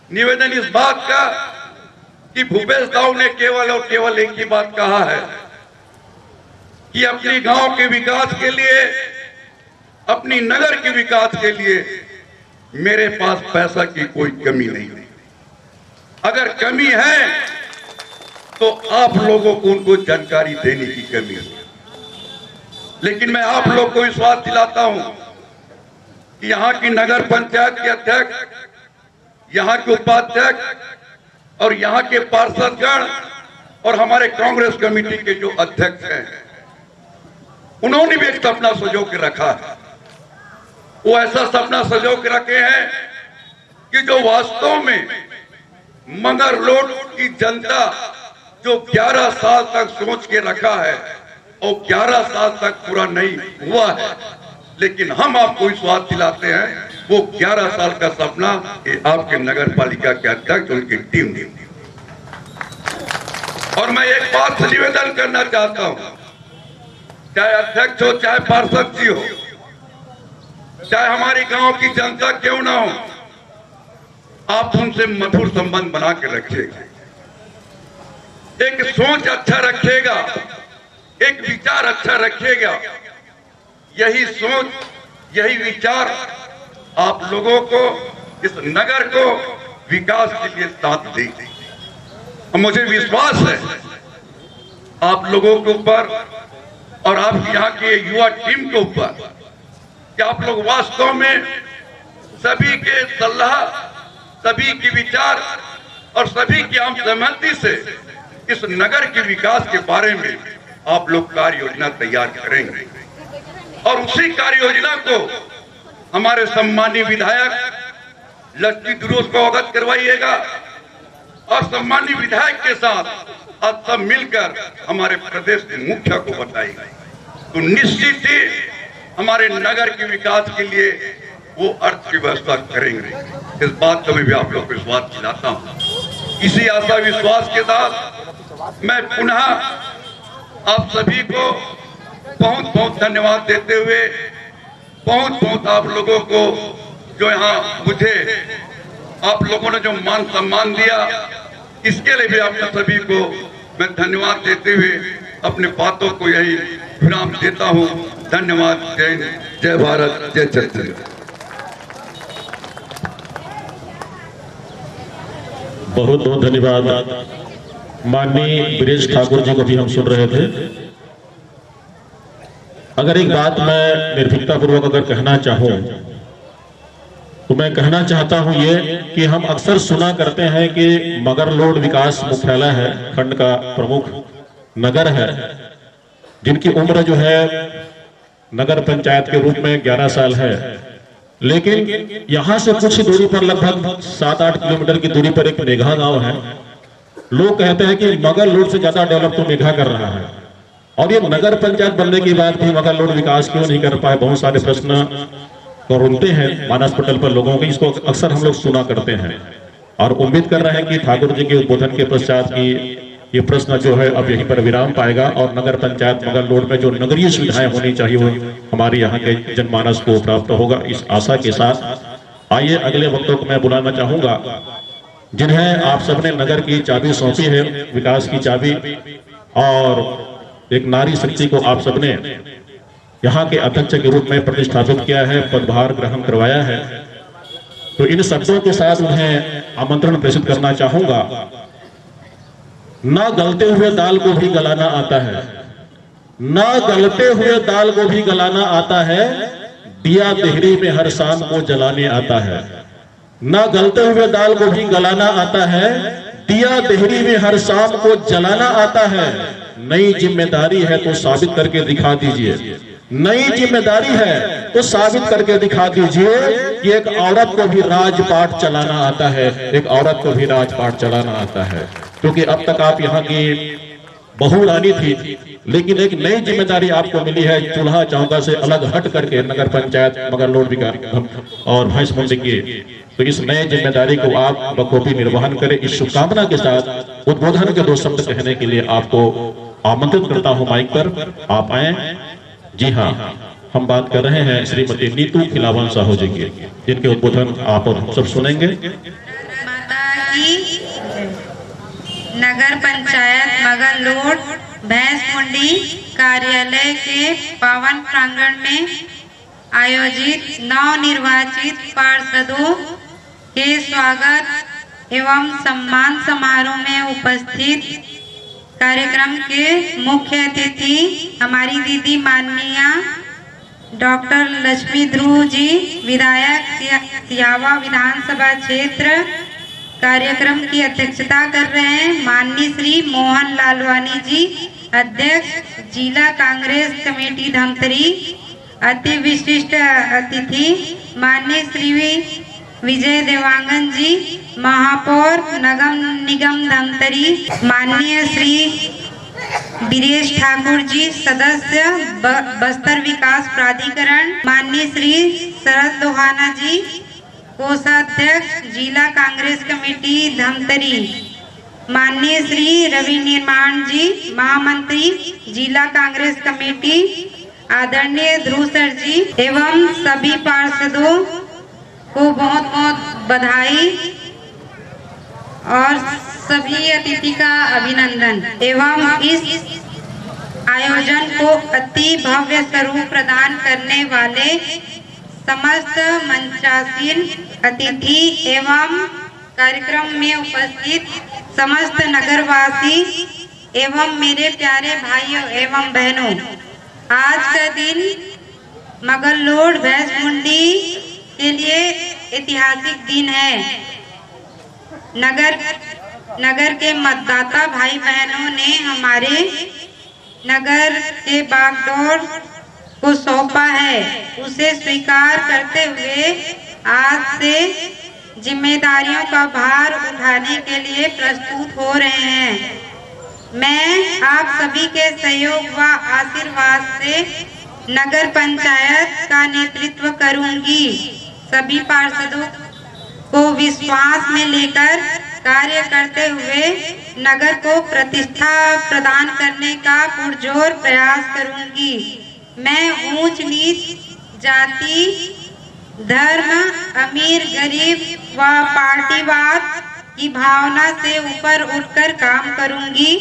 निवेदन इस बात का कि भूपेश दाऊ ने केवल और केवल एक ही बात कहा है कि अपने गांव के विकास के लिए, अपनी नगर के विकास के लिए मेरे पास पैसा की कोई कमी नहीं है। अगर कमी है तो आप लोगों को उनको जानकारी देने की कमी है। लेकिन मैं आप लोग को विश्वास दिलाता हूं कि यहाँ की नगर पंचायत के अध्यक्ष, यहाँ के उपाध्यक्ष और यहाँ के पार्षदगण और हमारे कांग्रेस कमेटी के जो अध्यक्ष हैं, उन्होंने भी एक सपना सजो के रखा है। वो ऐसा सपना सजो के रखे हैं कि जो वास्तव में मंगरलोट की जनता जो 11 साल तक सोच के रखा है और 11 साल तक पूरा नहीं हुआ है, लेकिन हम आपको विश्वास दिलाते हैं वो 11 साल का सपना ये आपके नगर पालिका के अध्यक्ष उनकी टीम ने। और मैं एक बात से निवेदन करना चाहता हूं, चाहे अध्यक्ष हो, चाहे पार्षद जी हो, चाहे हमारी गांव की जनता क्यों ना हो, आप उनसे मधुर संबंध बना के रखिएगा। एक सोच अच्छा रखिएगा, एक विचार अच्छा रखिएगा। यही सोच, यही विचार आप लोगों को इस नगर को विकास के लिए साथ देगी। मुझे विश्वास है आप लोगों के ऊपर और आप यहाँ के युवा टीम के ऊपर कि आप लोग वास्तव में सभी के सलाह, सभी के विचार और सभी की आम सहमति से इस नगर के विकास के बारे में आप लोग कार्य योजना तैयार करेंगे और उसी कार्य योजना को हमारे सम्मानीय विधायक लक्ष्मी दुरूस को अवगत करवाइएगा और सम्मानीय विधायक के साथ आप सब मिलकर हमारे प्रदेश के मुखिया को बताएंगे तो निश्चित ही हमारे नगर के विकास के लिए वो अर्थ की व्यवस्था करेंगे। इस बात को भी आप लोग को विश्वास दिलाता हूँ। इसी आशा विश्वास के साथ मैं पुनः आप सभी को बहुत बहुत धन्यवाद देते हुए बहुत बहुत आप लोगों को जो यहाँ मुझे आप लोगों ने जो मान सम्मान दिया इसके लिए भी आप सभी को मैं धन्यवाद देते हुए अपने बातों को यही विराम देता हूँ। धन्यवाद। जय भारत, जय छत्तीसगढ़। बहुत बहुत धन्यवाद। माननीय ब्रिजेश ठाकुर जी को भी हम सुन रहे थे। अगर एक बात मैं निर्भीकता पूर्वक अगर कहना चाहूं तो मैं कहना चाहता हूं ये कि हम अक्सर सुना करते हैं कि मगरलोड विकास मुख्यालय है, खंड का प्रमुख नगर है, जिनकी उम्र जो है नगर पंचायत के रूप में 11 साल है, लेकिन यहां से कुछ ही दूरी पर लगभग 7-8 किलोमीटर की दूरी पर एक मेघा गांव है। लोग कहते हैं कि मगरलोड से ज्यादा डेवलप तो मेघा कर रहा है और ये नगर पंचायत बनने के बाद भी मगरलोड विकास क्यों नहीं कर पाए। बहुत सारे प्रश्न उठते हैं मानस पटल पर लोगों के, इसको अक्सर हम लोग सुना करते हैं और उम्मीद कर रहे हैं कि ठाकुर जी के उद्बोधन के पश्चात की ये प्रश्न जो है अब यहीं पर विराम पाएगा और नगर पंचायत मगरलोड में जो नगरीय सुविधाएं होनी चाहिए वो हमारे यहाँ के जनमानस को प्राप्त होगा। इस आशा के साथ आइए अगले वक्तों को मैं बुलाना चाहूंगा जिन्हें आप सबने नगर की चाबी सौंपी है, विकास की चाबी, और एक नारी शक्ति को आप सबने यहाँ के अध्यक्ष के रूप में प्रतिष्ठापित किया है, पदभार ग्रहण करवाया है। तो इन शब्दों के साथ उन्हें आमंत्रण प्रेषित करना चाहूंगा। ना गलते हुए दाल को भी गलाना आता है, ना गलते हुए दाल को भी गलाना आता है, दिया देहरी में हर शाम को जलाने आता है। ना गलते हुए दाल को भी गलाना आता है, दिया देहरी में हर शाम को जलाना आता है। नई जिम्मेदारी है तो साबित करके दिखा दीजिए, नई जिम्मेदारी है तो साबित करके दिखा दीजिए कि एक औरत को भी राजपाट चलाना आता है, एक औरत को भी राजपाट चलाना आता है। क्योंकि अब तक आप यहाँ की बहू रानी थी, लेकिन एक नई जिम्मेदारी आपको मिली है, चूल्हा चौका से अलग हट करके नगर पंचायत मगरलोड विकास और भैंस मंडी की। तो इस नए जिम्मेदारी को आप बखूबी निर्वहन करें। इस शुभकामना के साथ उद्बोधन के 2 शब्द कहने के लिए आपको आमंत्रित करता हूं माइक पर, आप आए। जी हाँ, हम बात कर रहे हैं श्रीमती नीतू खिलावन साहू जी की, जिनके उद्बोधन आप और हम सब सुनेंगे। माता की नगर पंचायत मगरलोड भैंस मंडी कार्यालय के पावन प्रांगण में आयोजित नवनिर्वाचित पार्षदों के स्वागत एवं सम्मान समारोह में उपस्थित कार्यक्रम के मुख्य अतिथि हमारी दीदी माननीय डॉक्टर लक्ष्मी ध्रुव जी, विधायक सियावा विधानसभा क्षेत्र, कार्यक्रम की अध्यक्षता कर रहे हैं माननीय श्री मोहन लालवानी जी, अध्यक्ष जिला कांग्रेस कमेटी धमतरी। अति विशिष्ट अतिथि माननीय श्री विजय देवांगन जी, महापौर नगर निगम धमतरी, माननीय श्री ब्रिजेश ठाकुर जी, सदस्य बस्तर विकास प्राधिकरण, माननीय श्री शरद लोहाना जी, कोषाध्यक्ष जिला कांग्रेस कमेटी धमतरी, माननीय श्री रवि निर्माण जी, महामंत्री जिला कांग्रेस कमेटी, आदरणीय ध्रुव सर जी एवं सभी पार्षदों को बहुत बहुत बधाई और सभी अतिथि का अभिनंदन एवं इस आयोजन को अति भव्य स्वरूप प्रदान करने वाले समस्त मंचासीन अतिथि एवं कार्यक्रम में उपस्थित समस्त नगरवासी एवं मेरे प्यारे भाइयों एवं बहनों, आज का दिन मगरलोड भैंसमुंडी के लिए ऐतिहासिक दिन है। नगर के मतदाता भाई बहनों ने हमारे नगर के बागडोर को सौंपा है। उसे स्वीकार करते हुए आज से जिम्मेदारियों का भार उठाने के लिए प्रस्तुत हो रहे हैं। मैं आप सभी के सहयोग व आशीर्वाद से नगर पंचायत का नेतृत्व करूंगी। सभी पार्षदों को विश्वास में लेकर कार्य करते हुए नगर को प्रतिष्ठा प्रदान करने का पुरजोर प्रयास करूंगी। मैं ऊंच नीच, जाति, धर्म, अमीर गरीब व पार्टीवाद की भावना से ऊपर उठकर काम करूंगी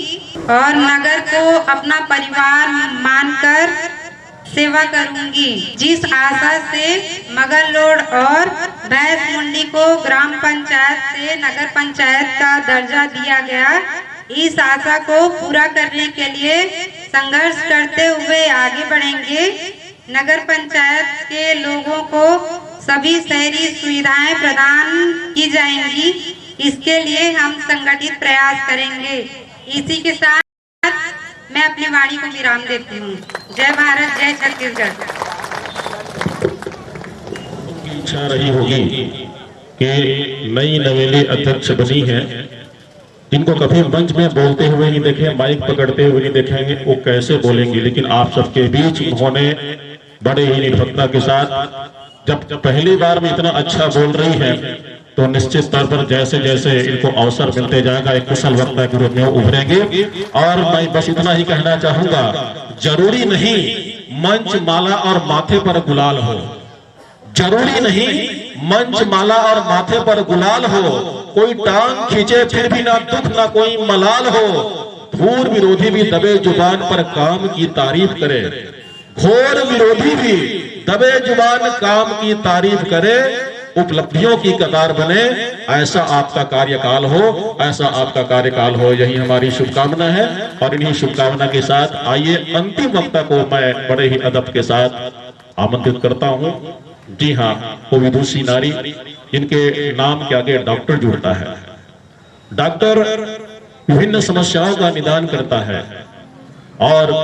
और नगर को अपना परिवार मानकर सेवा करूंगी। जिस आशा से मगरलोड और भैंसमुंडी को ग्राम पंचायत से नगर पंचायत का दर्जा दिया गया, इस आशा को पूरा करने के लिए संघर्ष करते हुए आगे बढ़ेंगे। नगर पंचायत के लोगों को सभी शहरी सुविधाएं प्रदान की जाएंगी। इसके लिए हम संगठित प्रयास करेंगे। इसी के साथ मैं अपनी वाणी को विराम देती हूँ। जय भारत, जय छत्तीसगढ़। इच्छा रही होगी कि नई नवेली अध्यक्ष बनी है, इनको कभी मंच में बोलते हुए नहीं देखे, माइक पकड़ते हुए नहीं देखेंगे, वो कैसे बोलेंगी। लेकिन आप सबके बीच उन्होंने बड़े ही निर्भरता के साथ जब पहली बार में इतना अच्छा बोल रही है, तो निश्चित तौर पर जैसे जैसे इनको अवसर मिलते जाएगा एक कुशल वक्ता के रूप में उभरेंगे। और मैं बस इतना ही कहना चाहूंगा, जरूरी नहीं मंच माला और माथे पर गुलाल हो, जरूरी नहीं मंच माला और माथे पर गुलाल हो, कोई टांग खींचे फिर भी ना दुख ना कोई मलाल हो, घोर विरोधी भी दबे जुबान पर काम की तारीफ करे, घोर विरोधी भी दबे जुबान काम की तारीफ करे, उपलब्धियों की कतार बने, ऐसा आपका कार्यकाल हो, ऐसा आपका कार्यकाल हो, यही हमारी शुभकामना है। और इन्हीं शुभकामना के साथ आइए अंतिम वक्ता को मैं बड़े ही अदब के साथ आमंत्रित करता हूं। जी हाँ, वो विदुषी नारी, इनके नाम के आगे डॉक्टर जुड़ता है। डॉक्टर विभिन्न समस्याओं का निदान करता है और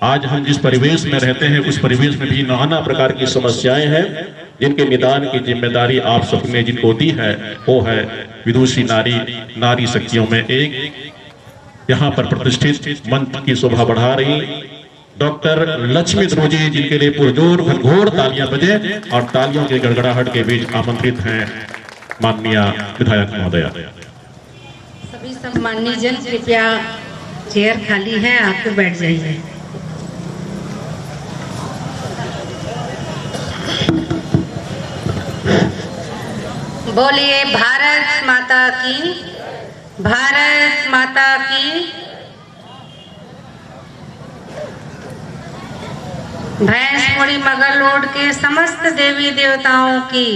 आज हम जिस परिवेश में रहते हैं उस परिवेश में भी नाना प्रकार की समस्याएं हैं, जिनके निदान की जिम्मेदारी आप सबने जिनको दी है वो है विदुषी नारी, नारी शक्तियों में एक। यहाँ पर प्रतिष्ठित मंच की शोभा बढ़ा रही डॉक्टर लक्ष्मी ध्रुव, जिनके लिए पुरजोर घनघोर तालियां बजे और तालियों के गड़गड़ाहट के बीच आमंत्रित हैं माननीय विधायक महोदया। सभी सम्माननीय जन, कृपया चेयर खाली है, आके बैठ जाइए। बोलिए भारत माता की, भारत माता की। भैंसमुंडी मगरलोड के समस्त देवी देवताओं की,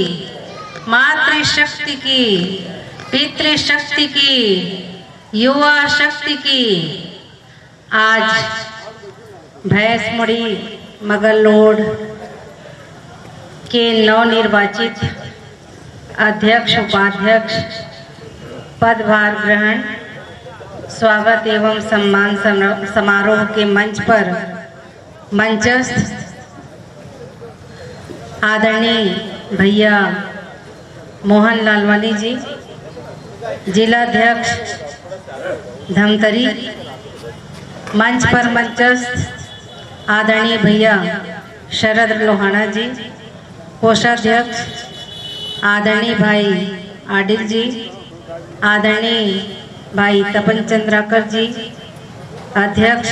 मातृशक्ति की, पितृशक्ति की, युवा शक्ति की, आज भैंसमुंडी मगरलोड के नवनिर्वाचित अध्यक्ष उपाध्यक्ष पदभार ग्रहण स्वागत एवं सम्मान समारोह के मंच पर मंचस्थ आदरणीय भैया मोहन लालवानी जी, जिलाध्यक्ष धमतरी, मंच पर मंचस्थ आदरणीय भैया शरद लोहाना जी, कोषाध्यक्ष आदरणीय भाई आडिल जी, आदरणीय भाई तपन चंद्राकर जी, अध्यक्ष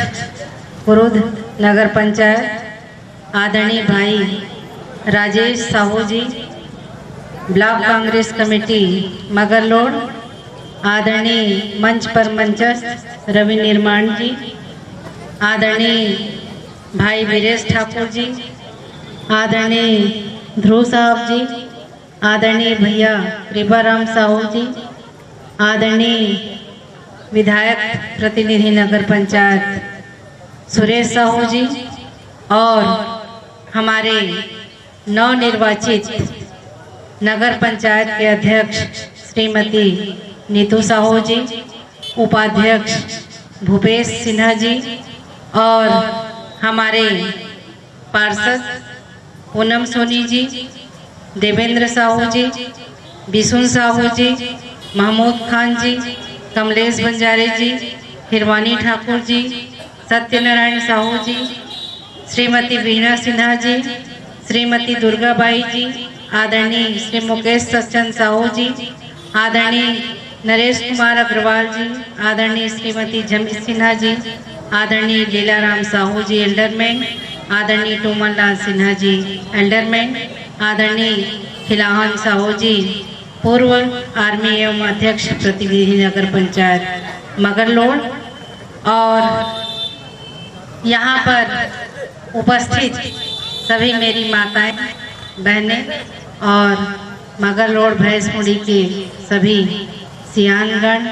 कुरुद नगर पंचायत आदरणीय भाई राजेश साहू जी, ब्लॉक कांग्रेस कमेटी मगरलोड आदरणीय मंच पर मंचस्थ रवि निर्माण जी, आदरणीय भाई वीरेश ठाकुर जी, आदरणीय ध्रुव साहब जी, आदरणीय भैया कृपाराम साहू जी, आदरणीय विधायक प्रतिनिधि नगर पंचायत सुरेश साहू जी और हमारे नवनिर्वाचित नगर पंचायत के अध्यक्ष श्रीमती नीतू साहू जी, उपाध्यक्ष भूपेश सिन्हा जी और हमारे पार्षद पूनम सोनी जी, देवेंद्र साहू जी, बिशुन साहू जी, महमूद खान जी, कमलेश बंजारे जी, हिरवानी ठाकुर जी, सत्यनारायण साहू जी, श्रीमती वीणा सिन्हा जी, श्रीमती दुर्गाबाई जी, आदरणीय श्री मुकेश सचन साहू जी, आदरणीय नरेश कुमार अग्रवाल जी, आदरणीय श्रीमती जमी सिन्हा जी, आदरणीय लीलाराम साहू जी एल्डरमैन, आदरणीय टूमन लाल सिन्हा जी एल्डरमैन, आदरणीय खिलाहन साहू जी पूर्व आर्मी एवं अध्यक्ष प्रतिनिधि नगर पंचायत मगरलोड और यहाँ पर उपस्थित सभी मेरी माताएं बहनें और मगरलोड भैंसमुड़ी के सभी सियानगण,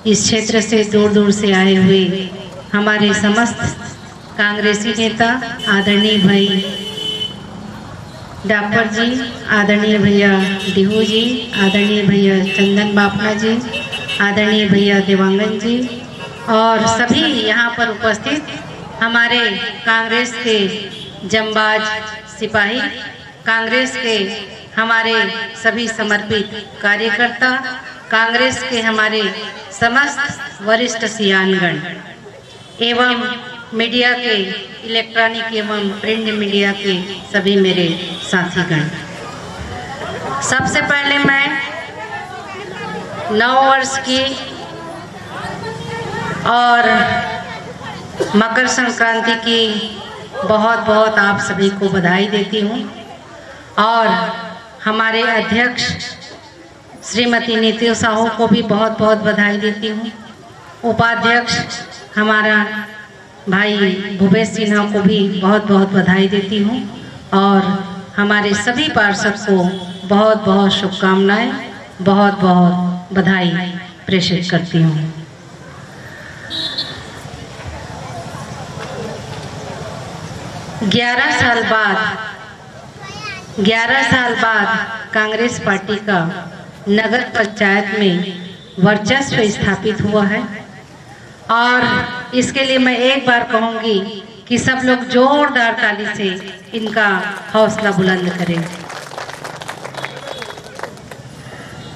इस क्षेत्र से दूर दूर से आए हुए हमारे समस्त कांग्रेसी नेता आदरणीय भाई डॉक्टर जी, आदरणीय भैया डिहू जी, आदरणीय भैया चंदन बापना जी, आदरणीय भैया देवांगन जी और सभी यहाँ पर उपस्थित हमारे कांग्रेस के जंबाज सिपाही, कांग्रेस के हमारे सभी समर्पित कार्यकर्ता, कांग्रेस के हमारे समस्त वरिष्ठ सियानगण एवं मीडिया के इलेक्ट्रॉनिक एवं प्रिंट मीडिया के सभी मेरे साथीगण, सबसे पहले मैं नव वर्ष की और मकर संक्रांति की बहुत बहुत आप सभी को बधाई देती हूँ और हमारे अध्यक्ष श्रीमती नीतू साहू को भी बहुत बहुत बधाई देती हूँ। उपाध्यक्ष हमारा भाई भूपेश सिन्हा को भी बहुत बहुत बधाई देती हूँ और हमारे सभी पार्षद को बहुत बहुत शुभकामनाएं, बहुत बहुत बधाई प्रेषित करती हूँ। ग्यारह साल बाद कांग्रेस पार्टी का नगर पंचायत में वर्चस्व स्थापित हुआ है और इसके लिए मैं एक बार कहूंगी कि सब लोग जोरदार ताली से इनका हौसला बुलंद करें।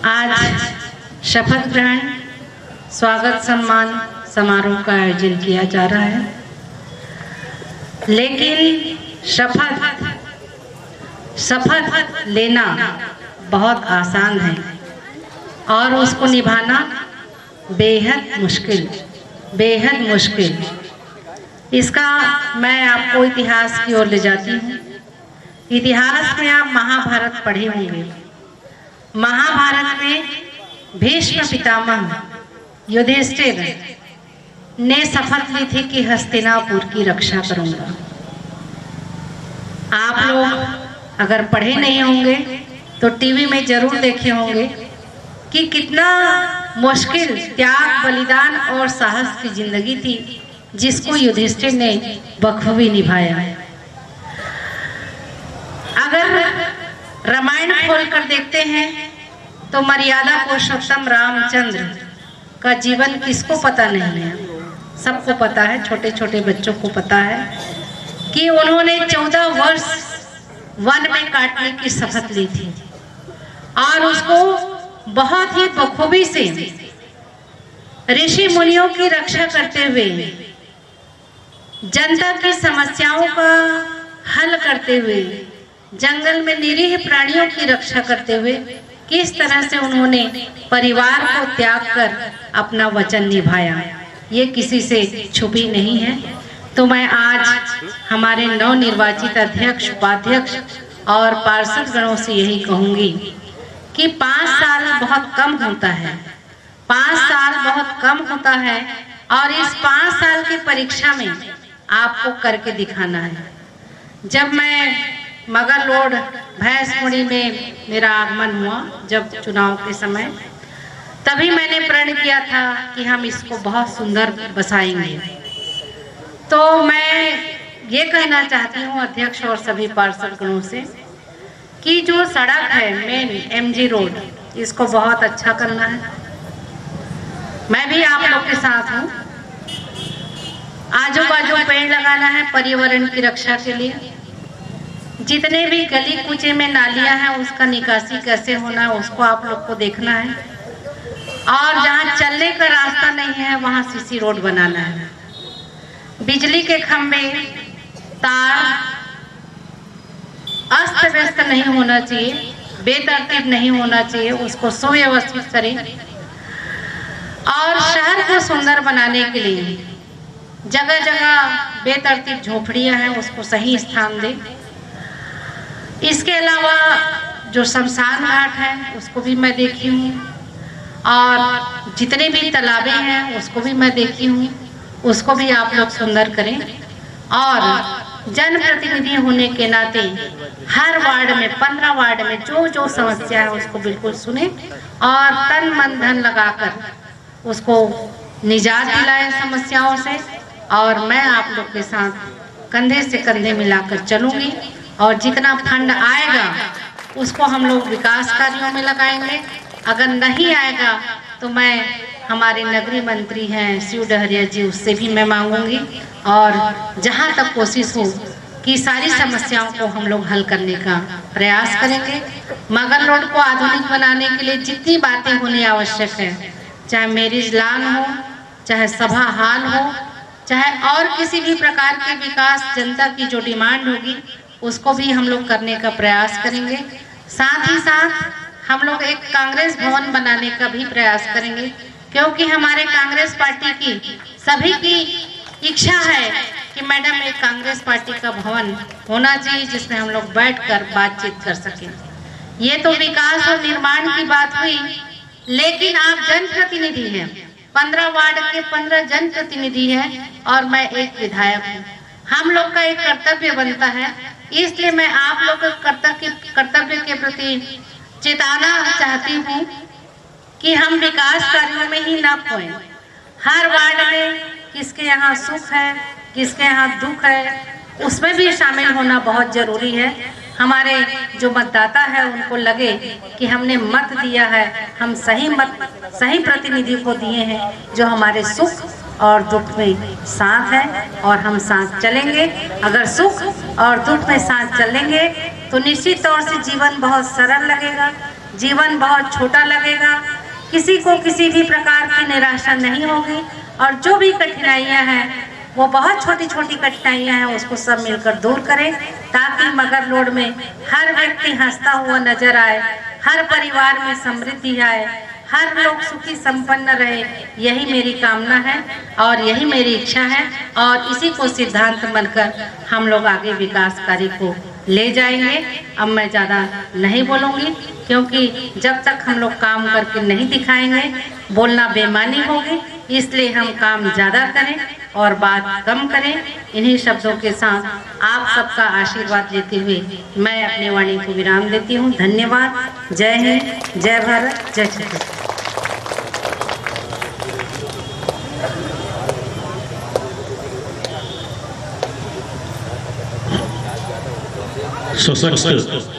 आज शपथ ग्रहण स्वागत सम्मान समारोह का आयोजन किया जा रहा है, लेकिन शपथ लेना बहुत आसान है और उसको निभाना बेहद मुश्किल। इसका मैं आपको इतिहास की ओर ले जाती हूँ। इतिहास में आप महाभारत पढ़े होंगे। महाभारत में भीष्म पितामह युधिष्ठिर ने शपथ ली थी कि हस्तिनापुर की रक्षा करूंगा। आप लोग अगर पढ़े नहीं होंगे तो टीवी में जरूर देखे होंगे कि कितना मुश्किल त्याग, बलिदान और साहस की जिंदगी थी जिसको युधिष्ठिर ने बखूबी निभाया। अगर रामायण खोलकर देखते हैं तो मर्यादा पुरुषोत्तम रामचंद्र का जीवन किसको पता नहीं है? सबको पता है, छोटे छोटे बच्चों को पता है कि उन्होंने 14 वर्ष वन में काटने की शपथ ली थी और उसको बहुत ही बखूबी से ऋषि मुनियों की रक्षा करते हुए, जनता की समस्याओं का हल करते हुए, जंगल में निरीह प्राणियों की रक्षा करते हुए किस तरह से उन्होंने परिवार को त्याग कर अपना वचन निभाया, ये किसी से छुपी नहीं है। तो मैं आज हमारे नवनिर्वाचित अध्यक्ष, उपाध्यक्ष और पार्षद गणों से यही कहूंगी कि 5 साल बहुत कम होता है, 5 साल बहुत कम होता है और इस 5 साल की परीक्षा में आपको करके दिखाना है। जब मैं मगर रोड भैंसमुड़ी में मेरा आगमन हुआ जब चुनाव के समय, तभी मैंने प्रण किया था कि हम इसको बहुत सुंदर बसाएंगे। तो मैं ये कहना चाहती हूँ अध्यक्ष और सभी पार्षद गणों से कि जो सड़क है मेन MG रोड, इसको बहुत अच्छा करना है। मैं भी आप लोग के साथ हूँ। आजू बाजू पेड़ लगाना है पर्यावरण की रक्षा के लिए। जितने भी गली कूचे में नालियां हैं उसका निकासी कैसे होना है उसको आप लोग को देखना है, और जहाँ चलने का रास्ता नहीं है वहाँ CC रोड बनाना है। बिजली के खंभे तार अस्त व्यस्त नहीं होना चाहिए, बेतरतीब नहीं होना चाहिए, उसको सुव्यवस्थित करें। और शहर को सुंदर बनाने के लिए जगह जगह बेतरतीब झोपड़ियां हैं उसको सही स्थान दें। इसके अलावा जो शमशान घाट है उसको भी मैं देखी हूँ, और जितने भी तालाबें हैं उसको भी मैं देखी हूँ, उसको भी आप लोग सुंदर करें। और जनप्रतिनिधि होने के नाते हर वार्ड में 15 वार्ड में जो जो समस्या है उसको बिल्कुल सुने और तन मन धन लगाकर उसको निजात दिलाएं समस्याओं से। और मैं आप लोग के साथ कंधे से कंधे मिलाकर चलूंगी, और जितना फंड आएगा उसको हम लोग विकास कार्यों में लगाएंगे। अगर नहीं आएगा तो मैं हमारे नगरीय मंत्री हैं शिव डहरिया जी, उससे भी मैं मांगूंगी, और जहां तक कोशिश हो कि सारी समस्याओं को हम लोग हल करने का प्रयास करेंगे। मगर रोड को आधुनिक बनाने के लिए जितनी बातें होनी आवश्यक है, चाहे मैरिज लॉन हो, चाहे सभा हॉल हो, चाहे और किसी भी प्रकार के विकास जनता की जो डिमांड होगी उसको भी हम लोग करने का प्रयास करेंगे। साथ ही साथ हम लोग एक कांग्रेस भवन बनाने का भी प्रयास करेंगे, क्योंकि हमारे कांग्रेस पार्टी की सभी की इच्छा है कि मैडम एक कांग्रेस पार्टी का भवन होना चाहिए जिसमें हम लोग बैठकर बातचीत कर सकें। ये तो विकास और निर्माण की बात हुई, लेकिन आप जनप्रतिनिधि हैं, 15 वार्ड के 15 जनप्रतिनिधि हैं और मैं एक विधायक हूँ। हम लोग का एक कर्तव्य बनता है, इसलिए मैं आप लोग के कर्तव्य के प्रति चेताना चाहती हूँ कि हम विकास कार्यों में ही ना खोएं। हर वार्ड में किसके यहाँ सुख है, किसके यहाँ दुख है, उसमें भी शामिल होना बहुत जरूरी है। हमारे जो मतदाता है उनको लगे कि हमने मत दिया है, हम सही प्रतिनिधि को दिए हैं जो हमारे सुख और दुख में साथ है, और हम साथ चलेंगे। अगर सुख और दुख में साथ चलेंगे तो निश्चित तौर से जीवन बहुत सरल लगेगा, जीवन बहुत छोटा लगेगा, किसी को किसी भी प्रकार की निराशा नहीं होगी, और जो भी कठिनाइयां हैं वो बहुत छोटी छोटी कठिनाइयां हैं उसको सब मिलकर दूर करें, ताकि मगर रोड में हर व्यक्ति हंसता हुआ नजर आए, हर परिवार में समृद्धि आए, हर लोग सुखी संपन्न रहे। यही मेरी कामना है और यही मेरी इच्छा है, और इसी को सिद्धांत बनकर हम लोग आगे विकास कार्य को ले जाएंगे। अब मैं ज़्यादा नहीं बोलूँगी, क्योंकि जब तक हम लोग काम करके नहीं दिखाएंगे बोलना बेमानी होगी, इसलिए हम काम ज़्यादा करें और बात कम करें। इन्हीं शब्दों के साथ आप सबका आशीर्वाद लेते हुए मैं अपनी वाणी को विराम देती हूँ। धन्यवाद। जय हिंद, जय भारत, जय छत्तीसगढ़। सशक्त,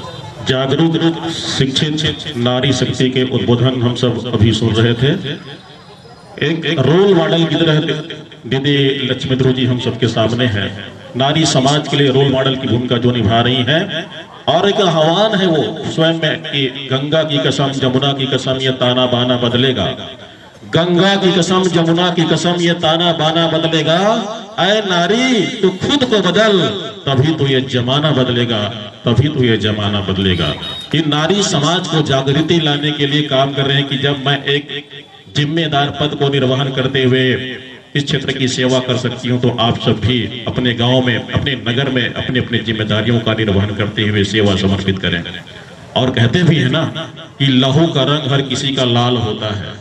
जागरूक, शिक्षित नारी शक्ति के उद्बोधन हम सब अभी सुन रहे थे। एक रोल मॉडल की तरह दीदी लक्ष्मी ध्रुव जी हम सबके सामने हैं। नारी समाज के लिए रोल मॉडल की भूमिका जो निभा रही हैं, और एक आह्वान है वो स्वयं में कि गंगा की कसम जमुना की कसम ये ताना बाना बदलेगा, गंगा की कसम जमुना की कसम ये ताना बाना बदलेगा। ऐ नारी तू खुद को बदल, तभी तो ये जमाना बदलेगा, तभी तो ये जमाना बदलेगा। कि नारी समाज को जागृति लाने के लिए काम कर रहे हैं कि जब मैं एक जिम्मेदार पद को निर्वहन करते हुए इस क्षेत्र की सेवा कर सकती हूं, तो आप सब भी अपने गांव में, अपने नगर में अपनी अपनी जिम्मेदारियों का निर्वहन करते हुए सेवा समर्पित करें। और कहते भी है ना कि लहू का रंग हर किसी का लाल होता है,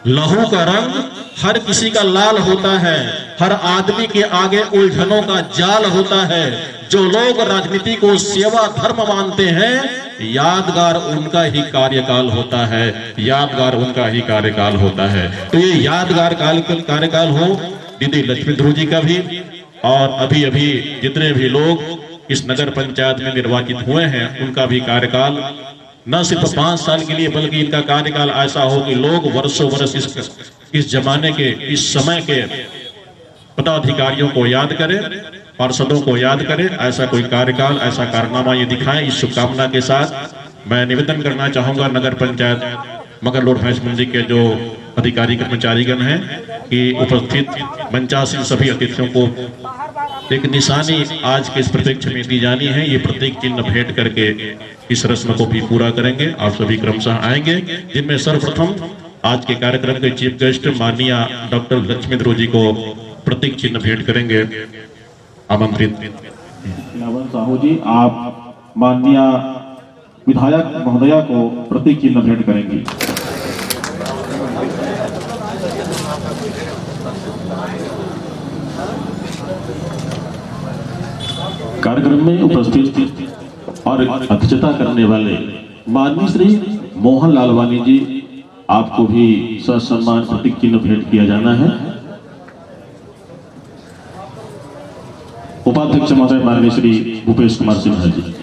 लहू का रंग हर किसी का लाल होता है, हर आदमी के आगे उलझनों का जाल होता है। जो लोग राजनीति को सेवा धर्म मानते हैं, यादगार उनका ही कार्यकाल होता है, यादगार उनका ही कार्यकाल होता है। तो ये यादगार कार्यकाल हो दीदी लक्ष्मी ध्रुव जी का भी, और अभी अभी जितने भी लोग इस नगर पंचायत में निर्वाचित हुए हैं उनका भी कार्यकाल न सिर्फ 5 साल के लिए बल्कि इनका कार्यकाल ऐसा हो कि लोग वर्षों वर्ष इस जमाने के, इस समय के पदाधिकारियों को याद करें, पार्षदों को याद करें। ऐसा कोई कार्यकाल, ऐसा कारनामा ये दिखाएं। इस शुभकामना के साथ मैं निवेदन करना चाहूंगा नगर पंचायत मगरलोड भैंस मंडी के जो अधिकारी कर्मचारीगण हैं कि उपस्थित मंचासीन सभी अतिथियों को एक निशानी आज के इस प्रत्यक्ष में दी जानी है। ये प्रतीक चिन्ह भेंट करके इस रस्म को भी पूरा करेंगे। आप सभी क्रमशः आएंगे, जिनमें सर्वप्रथम आज के कार्यक्रम के चीफ गेस्ट माननीय डॉक्टर लक्ष्मी ध्रुव जी को प्रतीक चिन्ह भेंट करेंगे। आमंत्रित साहू जी, आप माननीय विधायक महोदया को प्रतीक चिन्ह भेंट करेंगी। कार्यक्रम में उपस्थित और अध्यक्षता करने वाले माननीय श्री मोहन लालवानी जी, आपको भी ससम्मान प्रतीक चिन्ह भेंट किया जाना है। उपाध्यक्ष महोदय माननीय श्री भूपेश कुमार सिन्हा जी।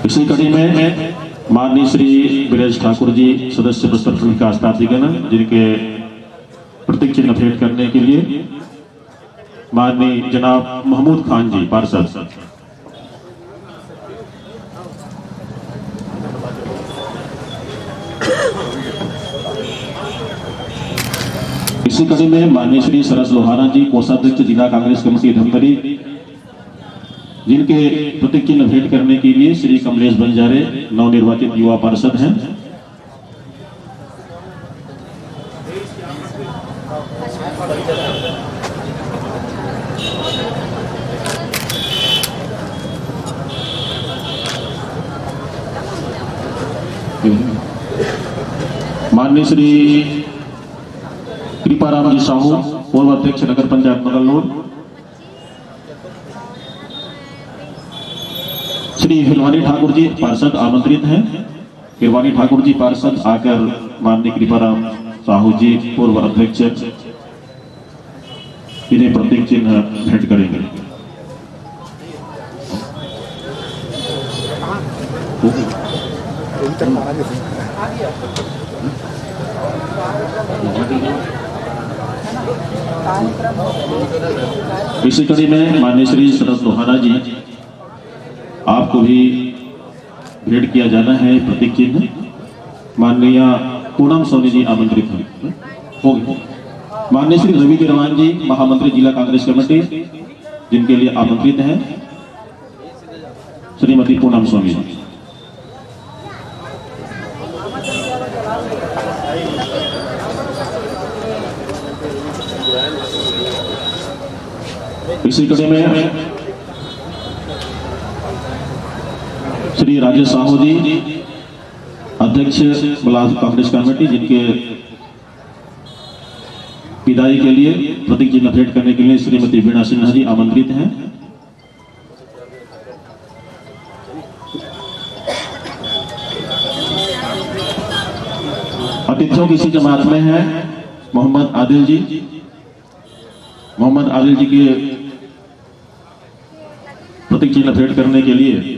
इसी कड़ी में माननीय श्री ब्रज ठाकुर जी, सदस्य प्रस्तुत विकास प्राधिकरण, जिनके प्रतीक चिन्ह भेंट करने के लिए माननीय जनाब महमूद खान जी, पार्षद। इसी कड़ी में माननीय श्री सरस लोहारा जी, कोषाध्यक्ष जिला कांग्रेस कमेटी धमतरी, जिनके प्रतीक चिन्ह भेंट करने के लिए श्री कमलेश बंजारे नवनिर्वाचित युवा पार्षद हैं। माननीय श्री कृपाराम जी साहू, पूर्व अध्यक्ष नगर पंचायत मगरलोड, श्री हिलवानी ठाकुर जी पार्षद आमंत्रित हैं। हिलवानी ठाकुर जी पार्षद आकर माननीय कृपाराम साहू जी, पूर्व अध्यक्ष, इन्हें प्रतीक चिन्ह भेंट करेंगे। इसी कड़ी में माननीय श्री सरस लोहारा जी, आपको भी भेंट किया जाना है प्रतीक चिन्ह। माननीय पूनम सोनी जी आमंत्रित हैं। माननीय श्री रवि गिरवान जी, महामंत्री जिला कांग्रेस कमेटी, जिनके लिए आमंत्रित हैं श्रीमती पूनम सोनी जी। इसी कड़ी में श्री राजेश साहू जी, अध्यक्ष ब्लॉक कांग्रेस कमेटी, जिनके विदाई के लिए प्रतीक चिन्ह भेंट करने के लिए श्रीमती वीणा सिन्हा जी आमंत्रित हैं। अतिथियों की इसी जमात में है मोहम्मद आदिल जी। मोहम्मद आदिल जी के प्रतीक चिन्ह भेंट करने के लिए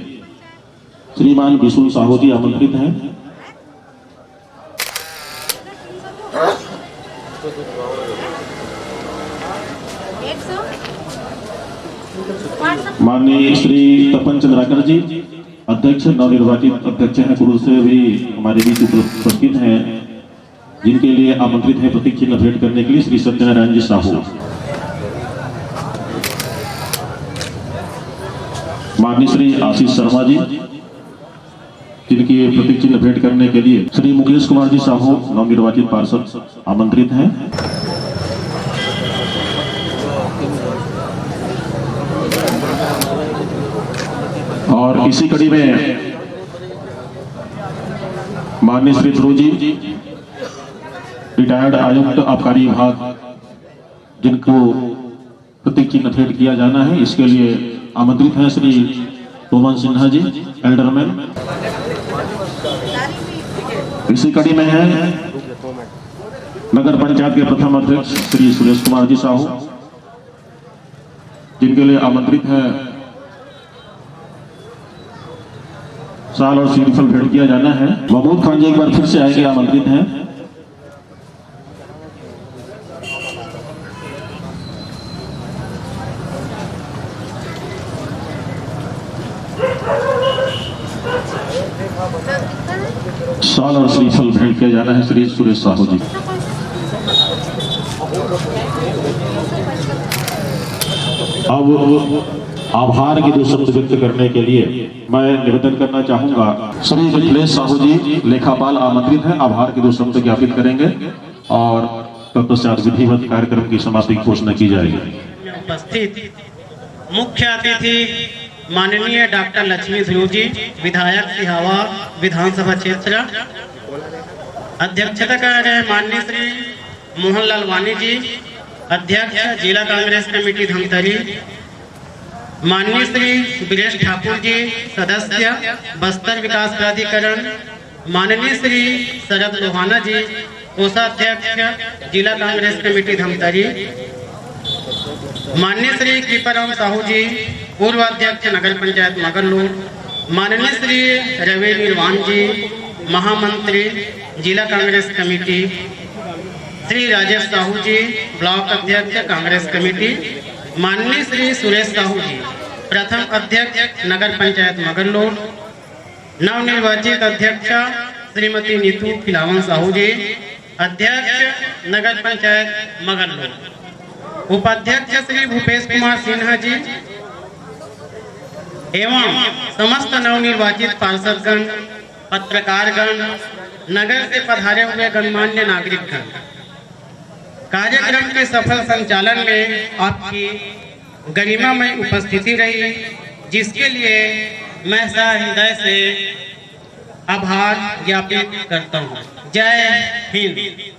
श्रीमान विशुल साहू जी आमंत्रित हैं। माननीय श्री तपन चंद्राकर जी, अध्यक्ष, नवनिर्वाचित अध्यक्ष हैं, कुरु से भी हमारे बीच उपस्थित हैं, जिनके लिए आमंत्रित है प्रतीक चिन्ह भेंट करने के लिए श्री सत्यनारायण जी साहू। माननीय श्री आशीष शर्मा जी, जिनकी प्रतीक चिन्ह भेंट करने के लिए श्री मुकेश कुमार जी साहू, नवनिर्वाचित पार्षद, आमंत्रित हैं। और इसी कड़ी में माननीय श्री ध्रुव जी रिटायर्ड आयुक्त आबकारी विभाग, जिनको प्रतीक चिन्ह भेंट किया जाना है, इसके लिए आमंत्रित हैं श्री रोमन सिन्हा जी, एल्डरमैन। इसी कड़ी में है नगर पंचायत के प्रथम अध्यक्ष श्री सुरेश कुमार जी साहू, जिनके लिए आमंत्रित हैं साल और श्रीफल भेंट किया जाना है। महमूद खान जी एक बार फिर से आएंगे, आमंत्रित हैं। साल और श्रीफल भेंट किया जाना है श्री सुरेश साहू जी। अब आभार की दो शब्द व्यक्त करने के लिए मैं निवेदन करना चाहूंगा, श्री मिथिलेश साहू जी लेखापाल आमंत्रित हैं, आभार की दो शब्द ज्ञापित करेंगे और तत्पश्चात विधिवत कार्यक्रम की समाप्ति की घोषणा की जाएगी। उपस्थित मुख्य अतिथि माननीय डॉक्टर लक्ष्मी ध्रुव जी, विधायक सिहावा विधानसभा क्षेत्र, अध्यक्षता कर रहे माननीय श्री मोहनलाल वानी जी, अध्यक्ष जिला कांग्रेस कमेटी धमतरी, माननीय श्री ब्रिजेश ठाकुर जी, सदस्य बस्तर विकास प्राधिकरण, माननीय श्री शरद लोहाना जी, कोषाध्यक्ष जिला कांग्रेस कमेटी धमतरी, माननीय श्री कृपाराम साहू जी, पूर्व अध्यक्ष नगर पंचायत मगरलोड, माननीय श्री रवि निर्वाण जी, महामंत्री जिला कांग्रेस कमेटी, श्री राजेश साहू जी, ब्लॉक अध्यक्ष कांग्रेस कमेटी, माननीय श्री सुरेश साहू जी, प्रथम अध्यक्ष नगर पंचायत मगरलोड, नवनिर्वाचित अध्यक्ष श्रीमती नीतू खिलावन साहू जी, अध्यक्ष नगर पंचायत मगरलोड, उपाध्यक्ष श्री भूपेश कुमार सिन्हा जी एवं समस्त नवनिर्वाचित पार्षदगण, पत्रकारगण, नगर से पधारे हुए गणमान्य नागरिकगण, कार्यक्रम के सफल संचालन में आपकी गरिमामय उपस्थिति रही, जिसके लिए मैं सहृदय से आभार ज्ञापित करता हूँ। जय हिंद।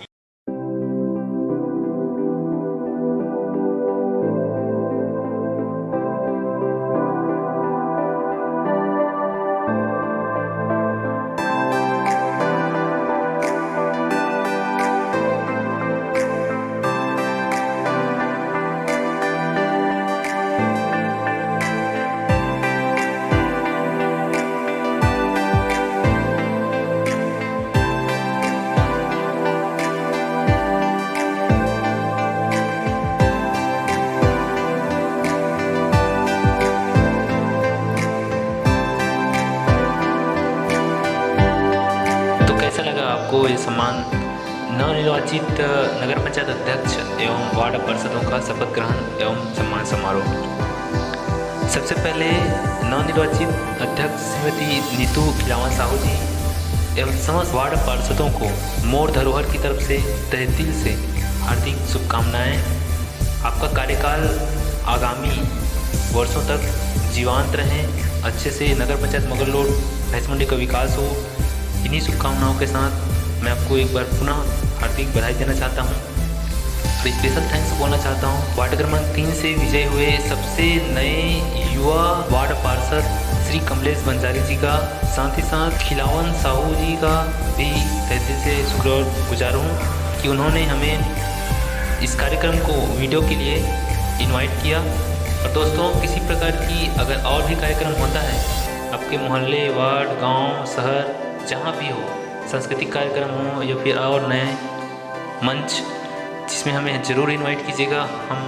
आपको ये सम्मान नवनिर्वाचित नगर पंचायत अध्यक्ष एवं वार्ड पार्षदों का शपथ ग्रहण एवं सम्मान समारोह। सबसे पहले नवनिर्वाचित अध्यक्ष श्रीमती नीतू खिलावन साहू जी एवं समस्त वार्ड पार्षदों को मोर धरोहर की तरफ से तहे दिल से हार्दिक शुभकामनाएं। आपका कार्यकाल आगामी वर्षों तक जीवंत रहे, अच्छे से नगर पंचायत मगरलोड भैंस मंडी का विकास हो। इन्हीं शुभकामनाओं के साथ मैं आपको एक बार पुनः हार्दिक बधाई देना चाहता हूं और स्पेशल थैंक्स बोलना चाहता हूं वार्ड क्रमांक 3 से विजय हुए सबसे नए युवा वार्ड पार्षद श्री कमलेश बंजारी जी का, साथ ही साथ खिलावन साहू जी का भी तहे दिल से शुक्रगुजार हूँ कि उन्होंने हमें इस कार्यक्रम को वीडियो के लिए इनवाइट किया। और दोस्तों, किसी प्रकार की अगर और भी कार्यक्रम होता है आपके मोहल्ले, वार्ड, गांव, शहर, जहां भी हो, सांस्कृतिक कार्यक्रम हो या फिर और नए मंच जिसमें हमें ज़रूर इनवाइट कीजिएगा। हम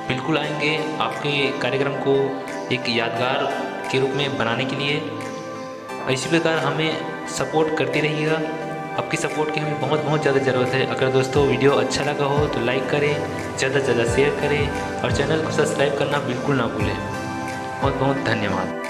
बिल्कुल आएंगे आपके कार्यक्रम को एक यादगार के रूप में बनाने के लिए। इसी प्रकार हमें सपोर्ट करते रहिएगा, आपकी सपोर्ट की हमें बहुत ज़्यादा ज़रूरत है। अगर दोस्तों वीडियो अच्छा लगा हो तो लाइक करें, ज़्यादा से ज़्यादा शेयर करें और चैनल को सब्सक्राइब करना बिल्कुल ना भूलें। बहुत धन्यवाद।